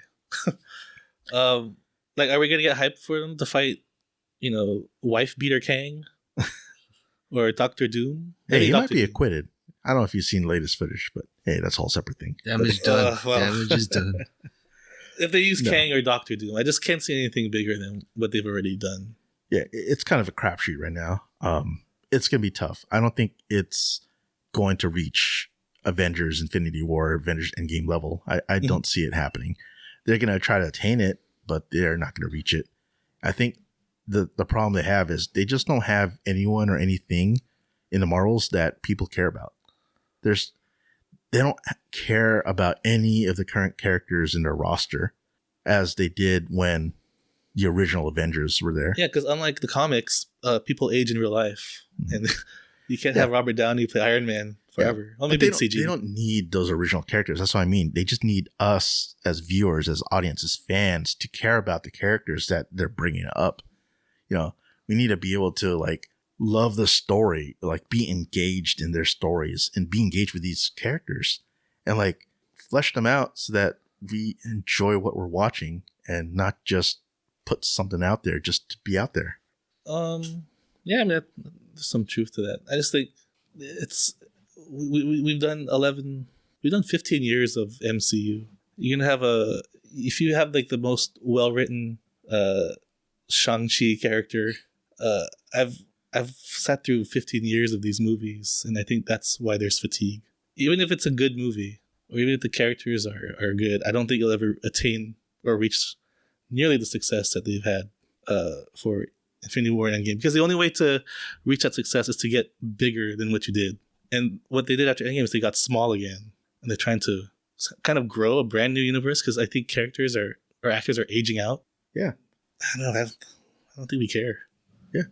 Are we gonna get hyped for them to fight, wife beater Kang or Doctor Doom? Hey, he might be acquitted. I don't know if you've seen the latest footage, but hey, that's a whole separate thing. Damage done. Damage is done. If they use Kang or Doctor Doom, I just can't see anything bigger than what they've already done. Yeah, it's kind of a crapshoot right now. It's gonna be tough. I don't think it's going to reach Avengers Infinity War, Avengers Endgame level. I don't see it happening. They're going to try to attain it, but they're not going to reach it. I think the problem they have is they just don't have anyone or anything in the Marvels that people care about. They don't care about any of the current characters in their roster as they did when the original Avengers were there. Yeah, because unlike the comics, people age in real life. And you can't have Robert Downey play Iron Man forever. Yeah. Well, maybe it's CG. They don't need those original characters. That's what I mean. They just need us as viewers, as audiences, fans to care about the characters that they're bringing up. You know, we need to be able to like love the story, like be engaged in their stories and be engaged with these characters and like flesh them out so that we enjoy what we're watching and not just put something out there just to be out there. Yeah, I mean, there's some truth to that. I just think it's we've done 15 years of MCU. You're gonna have if you have like the most well written Shang-Chi character. I've sat through 15 years of these movies, and I think that's why there's fatigue. Even if it's a good movie, or even if the characters are good, I don't think you'll ever attain or reach nearly the success that they've had for Infinity War and Endgame. Because the only way to reach that success is to get bigger than what you did. And what they did after Endgame is they got small again, and they're trying to kind of grow a brand new universe because I think characters or actors are aging out. Yeah. I don't know. I don't think we care. Yeah.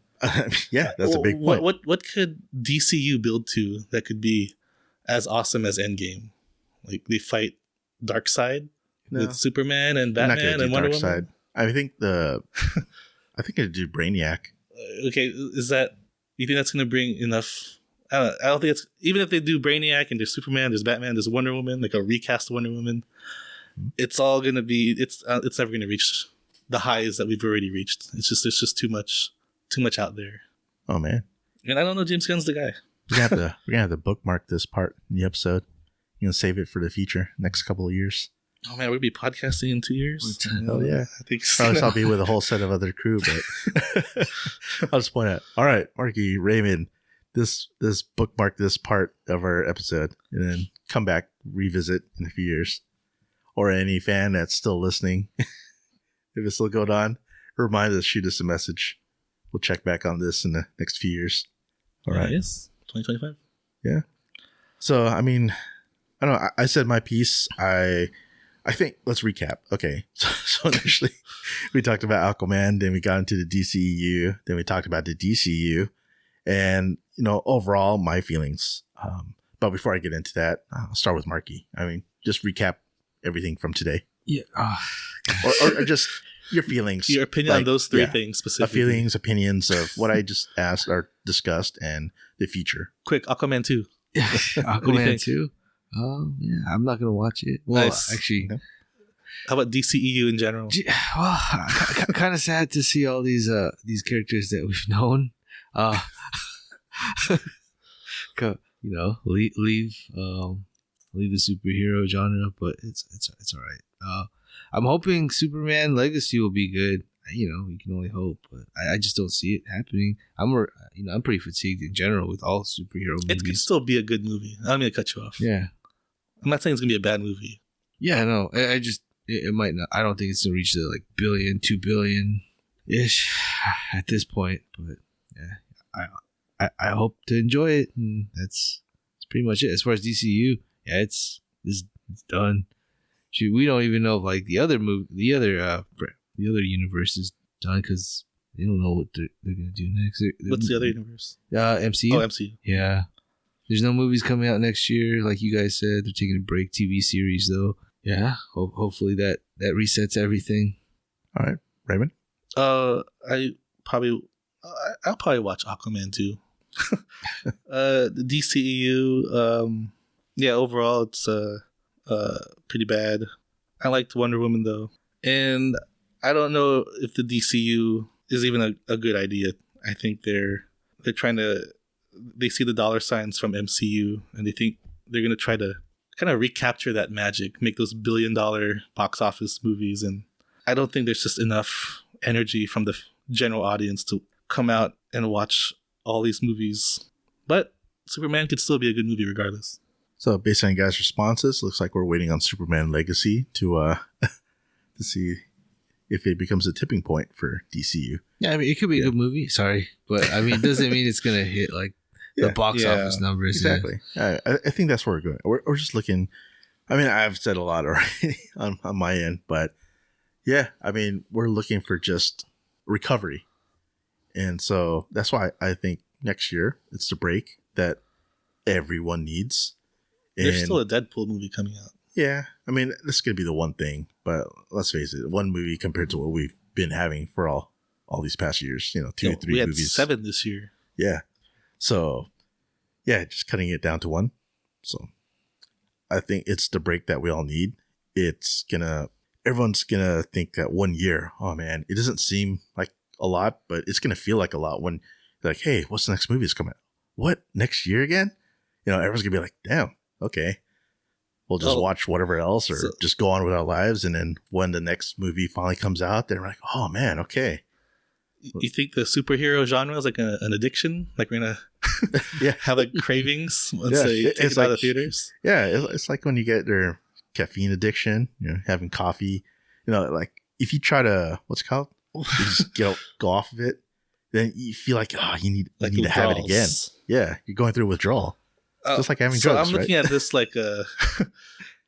Yeah, that's a big point. What could DCU build to that could be as awesome as Endgame? Like they fight Darkseid with Superman and Batman and Wonder Woman. I think I think it'd do Brainiac. Okay, is that you think that's going to bring enough? I don't think it's even if they do Brainiac and there's Superman, there's Batman, there's Wonder Woman, like a recast Wonder Woman. It's all going to be it's never going to reach the highs that we've already reached. It's just too much out there. Oh man. And I don't know James Gunn's the guy. We're gonna have to bookmark this part in the episode. You know, save it for the future next couple of years. Oh man, we'll be podcasting in 2 years. Oh yeah, I think so. Probably I'll be with a whole set of other crew, but I'll just point out. All right, Marqui, Raymond, this bookmark this part of our episode, and then come back revisit in a few years, or any fan that's still listening, if it's still going on, remind us, shoot us a message. We'll check back on this in the next few years. All right. Yes, 2025. Yeah. So I mean, I don't know. I said my piece. I think let's recap. Okay. So initially we talked about Aquaman, then we got into the DCEU, then we talked about the DCU, and you know, overall my feelings. But before I get into that, I'll start with Marqui. I mean, just recap everything from today. Yeah. Or just your feelings. Your opinion on those three things specifically. Feelings, opinions of what I just asked or discussed and the future. Quick, Aquaman 2. Aquaman 2? Yeah, I'm not going to watch it. Well, nice. Actually. How about DCEU in general? Well, kind of sad to see all these characters that we've known. You know, leave the superhero genre, but it's all right. I'm hoping Superman Legacy will be good. You know, we can only hope, but I just don't see it happening. I'm pretty fatigued in general with all superhero movies. It could still be a good movie. I don't mean to cut you off. Yeah, I'm not saying it's gonna be a bad movie. Yeah, no, it might not. I don't think it's gonna reach the like billion, 2 billion ish at this point. But yeah, I hope to enjoy it, and that's pretty much it. As far as DCU, yeah, it's done. Shoot, we don't even know if like the other universe is done because they don't know what they're gonna do next. What's the other universe? MCU. Oh, MCU. Yeah, there's no movies coming out next year, like you guys said. They're taking a break. TV series though. Yeah, hopefully that resets everything. All right, Raymond. I'll probably watch Aquaman too. The DCEU. Yeah, overall it's pretty bad. I liked Wonder Woman though, and I don't know if the DCU is even a good idea. I think they're trying to. They see the dollar signs from MCU, and they think they're gonna try to kind of recapture that magic, make those $1 billion box office movies, and I don't think there's just enough energy from the general audience to come out and watch all these movies. But Superman could still be a good movie regardless. So based on you guys' responses, looks like we're waiting on Superman Legacy to see if it becomes a tipping point for DCU. Yeah, I mean, it could be a good movie. Sorry, but I mean, it doesn't mean it's gonna hit like the box office numbers. Exactly. I think that's where we're going. We're just looking. I mean, I've said a lot already on my end, but yeah, I mean, we're looking for just recovery, and so that's why I think next year it's the break that everyone needs. There's still a Deadpool movie coming out. Yeah, I mean, this is going to be the one thing, but let's face it, one movie compared to what we've been having for all these past years, 2 or 3 we had movies. 7 this year. Yeah. So, yeah, just cutting it down to 1. So, I think it's the break that we all need. Everyone's going to think that 1 year, oh man, it doesn't seem like a lot, but it's going to feel like a lot when they're like, hey, what's the next movie that's coming out? What? Next year again? Everyone's going to be like, damn. Okay, we'll just watch whatever else or just go on with our lives. And then when the next movie finally comes out, then we're like, oh man, okay. You think the superhero genre is like an addiction? Like we're going to have like cravings once they take it out of the theaters? Yeah, it's like when you get their caffeine addiction, having coffee. Like if you try to, what's it called? You just go off of it, then you feel like, you need to have it again. Yeah, you're going through withdrawal. Just like having drugs, I'm looking at this like a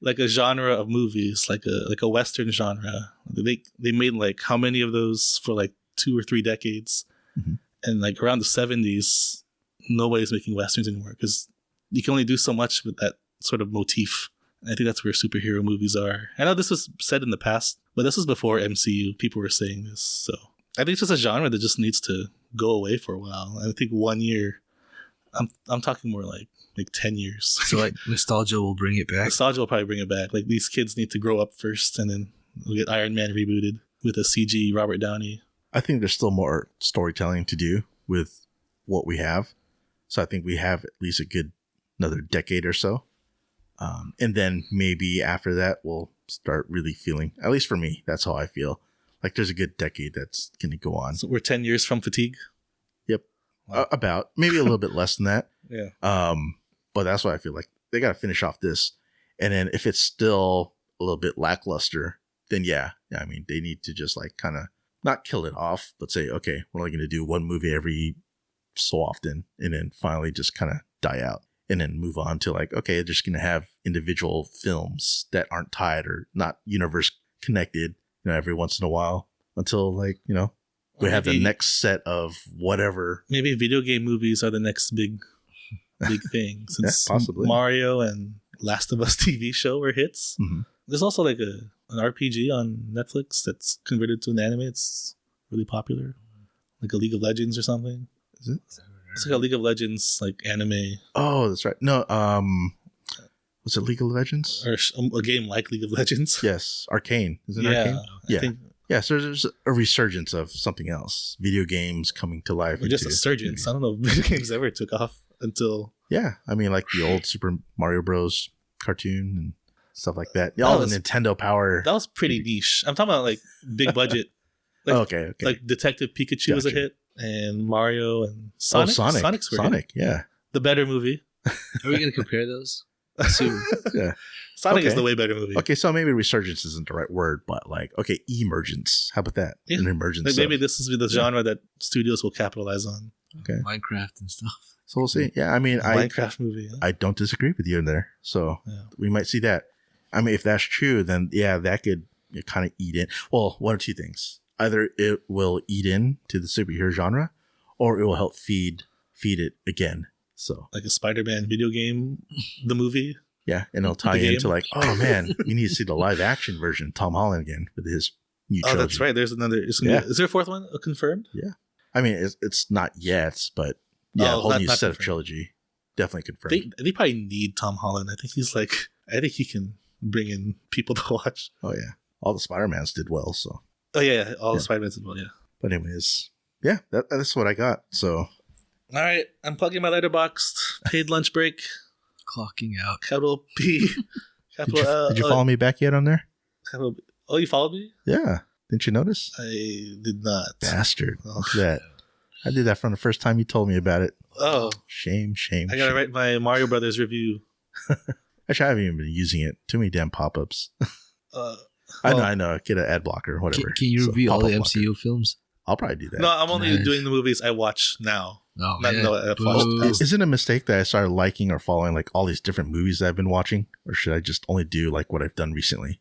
like a genre of movies, like a Western genre. They made like how many of those for like 2 or 3 decades, and like around the 70s, nobody's making Westerns anymore because you can only do so much with that sort of motif. And I think that's where superhero movies are. I know this was said in the past, but this was before MCU. People were saying this, so I think it's just a genre that just needs to go away for a while. I think 1 year. I'm talking more like 10 years. So like nostalgia will bring it back. Nostalgia will probably bring it back. Like these kids need to grow up first, and then we'll get Iron Man rebooted with a CG Robert Downey. I think there's still more storytelling to do with what we have. So I think we have at least another decade or so. And then maybe after that, we'll start really feeling, at least for me, that's how I feel. Like there's a good decade that's going to go on. So we're 10 years from fatigue? Yep. Wow. About. Maybe a little bit less than that. Yeah. But that's why I feel like they got to finish off this. And then if it's still a little bit lackluster, then I mean, they need to just like kind of not kill it off, but say, okay, we're only going to do one movie every so often, and then finally just kind of die out and then move on to like, okay, they're just going to have individual films that aren't tied or not universe connected, every once in a while until like, we have the next set of whatever. Maybe video game movies are the next big thing since possibly. Mario and Last of Us TV show were hits. Mm-hmm. There's also like an RPG on Netflix that's converted to an anime. It's really popular, like a League of Legends or something. Is it? It's like a League of Legends like anime. Oh, that's right. No, was it League of Legends or a game like League of Legends? Yes, Arcane. Is it Arcane? I think. Yeah, so there's a resurgence of something else. Video games coming to life. Or just a surgence. I don't know if video games ever took off until... Yeah, I mean, like the old Super Mario Bros. Cartoon and stuff like that. All the Nintendo Power. That was pretty niche. I'm talking about like big budget. Like, okay. Like Detective Pikachu was a hit, and Mario and Sonic. Sonic, yeah. The better movie. Are we going to compare those? Yeah. Sonic is the way better movie. Okay, so maybe resurgence isn't the right word, but like, okay, emergence. How about that? Yeah. An emergence. Like maybe this is the genre that studios will capitalize on. Okay. Minecraft and stuff. So we'll see. Yeah, I mean, Minecraft movie. Yeah. I don't disagree with you in there. So we might see that. I mean, if that's true, then that could kind of eat in. Well, one or two things. Either it will eat in to the superhero genre, or it will help feed it again. So like a Spider-Man video game, the movie. Yeah, and it'll tie into like, oh man, we need to see the live action version, Tom Holland again with his new trilogy. Oh, that's right. There's another. Is there a fourth one confirmed? Yeah, I mean it's not yet, but a whole new set of trilogy definitely confirmed. They probably need Tom Holland. I think he can bring in people to watch. Oh yeah, all the Spider-Mans did well. So the Spider-Mans did well. Yeah. But anyways, yeah, that's what I got. So all right, I'm plugging my letterboxd. Paid lunch break. Clocking out. Capital P. Capital did you follow me back yet on there? Capital B. Oh, you followed me? Yeah. Didn't you notice? I did not. Bastard. Look at that. I did that from the first time you told me about it. Oh. Shame. I gotta write my Mario Brothers review. Actually, I haven't even been using it. Too many damn pop-ups. Well, I know. Get an ad blocker, whatever. Can you So, review all the pop-up MCU blocker. films? I'll probably do that. No, I'm only Nice. doing the movies I watch now. Oh, Not man. no, I've Boo. watched. Is it a mistake that I started liking or following like all these different movies that I've been watching, or should I just only do like what I've done recently?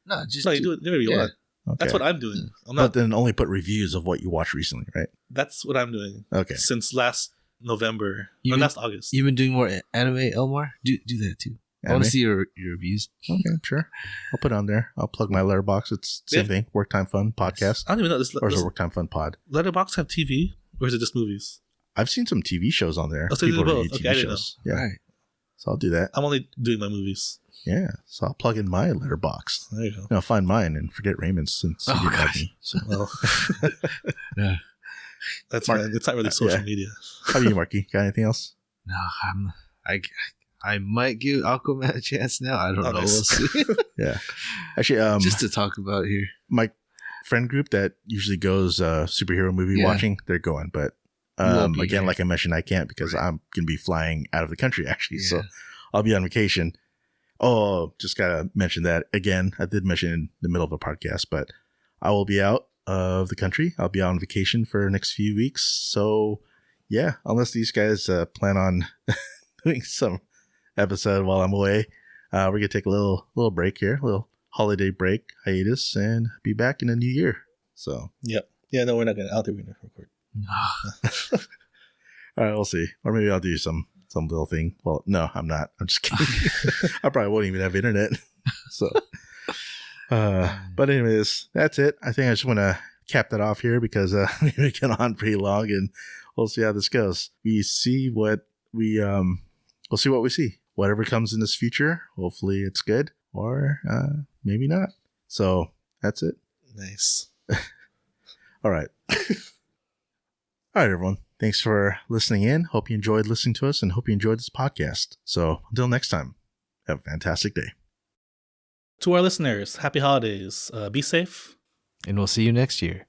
No, just No, you do it whatever you yeah. want. Okay. That's what I'm doing. I'm But not. then only put reviews of what you watched recently, right? That's what I'm doing Okay. since last November or Even- last August. You've been doing more anime, Elmar? Do that too. I want Anime? to see your reviews. Okay, sure. I'll put it on there. I'll plug my Letterboxd. It's same Yeah. thing. Work Time Fun podcast. I don't even know. Does Or is it Work Time Fun pod? Letterboxd have TV or is it just movies? I've seen some TV shows on there. Oh, so you do review both. Okay, I didn't know. Yeah. Right. So I'll do that. I'm only doing my movies. Yeah. So I'll plug in my Letterboxd. There you go. I'll find mine and forget Raymond's since he Oh, didn't have gosh. me. So. Well, Yeah. that's Mark- fine. It's not really social Yeah. media. How about you, Marky? Got anything else? No, I might give Aquaman a chance now. I don't Oh, know. nice. We'll see. Yeah. Actually, Just to talk about here. my friend group that usually goes superhero movie Yeah. watching, they're going. But You won't be again, here. like I mentioned, I can't because I'm going to be flying out of the country actually. So Yeah. I'll be on vacation. Oh, just got to mention that again. I did mention in the middle of the podcast, but I will be out of the country. I'll be on vacation for the next few weeks. So yeah, unless these guys plan on doing some episode while I'm away, we're going to take a little break here, a little holiday break, hiatus, and be back in the new year. So Yep. Yeah, no, we're not going to. I don't think we're going to record. all right, we'll see. Or maybe I'll do some little thing. Well, no, I'm not. I'm just kidding. I probably won't even have internet. So, but anyways, that's it. I think I just want to cap that off here because we've been getting on pretty long, and we'll see how this goes. We'll see what we see. Whatever comes in this future, hopefully it's good, or maybe not. So that's it. Nice. All right. All right, everyone. Thanks for listening in. Hope you enjoyed listening to us and hope you enjoyed this podcast. So until next time, have a fantastic day. To our listeners, happy holidays. Be safe. And we'll see you next year.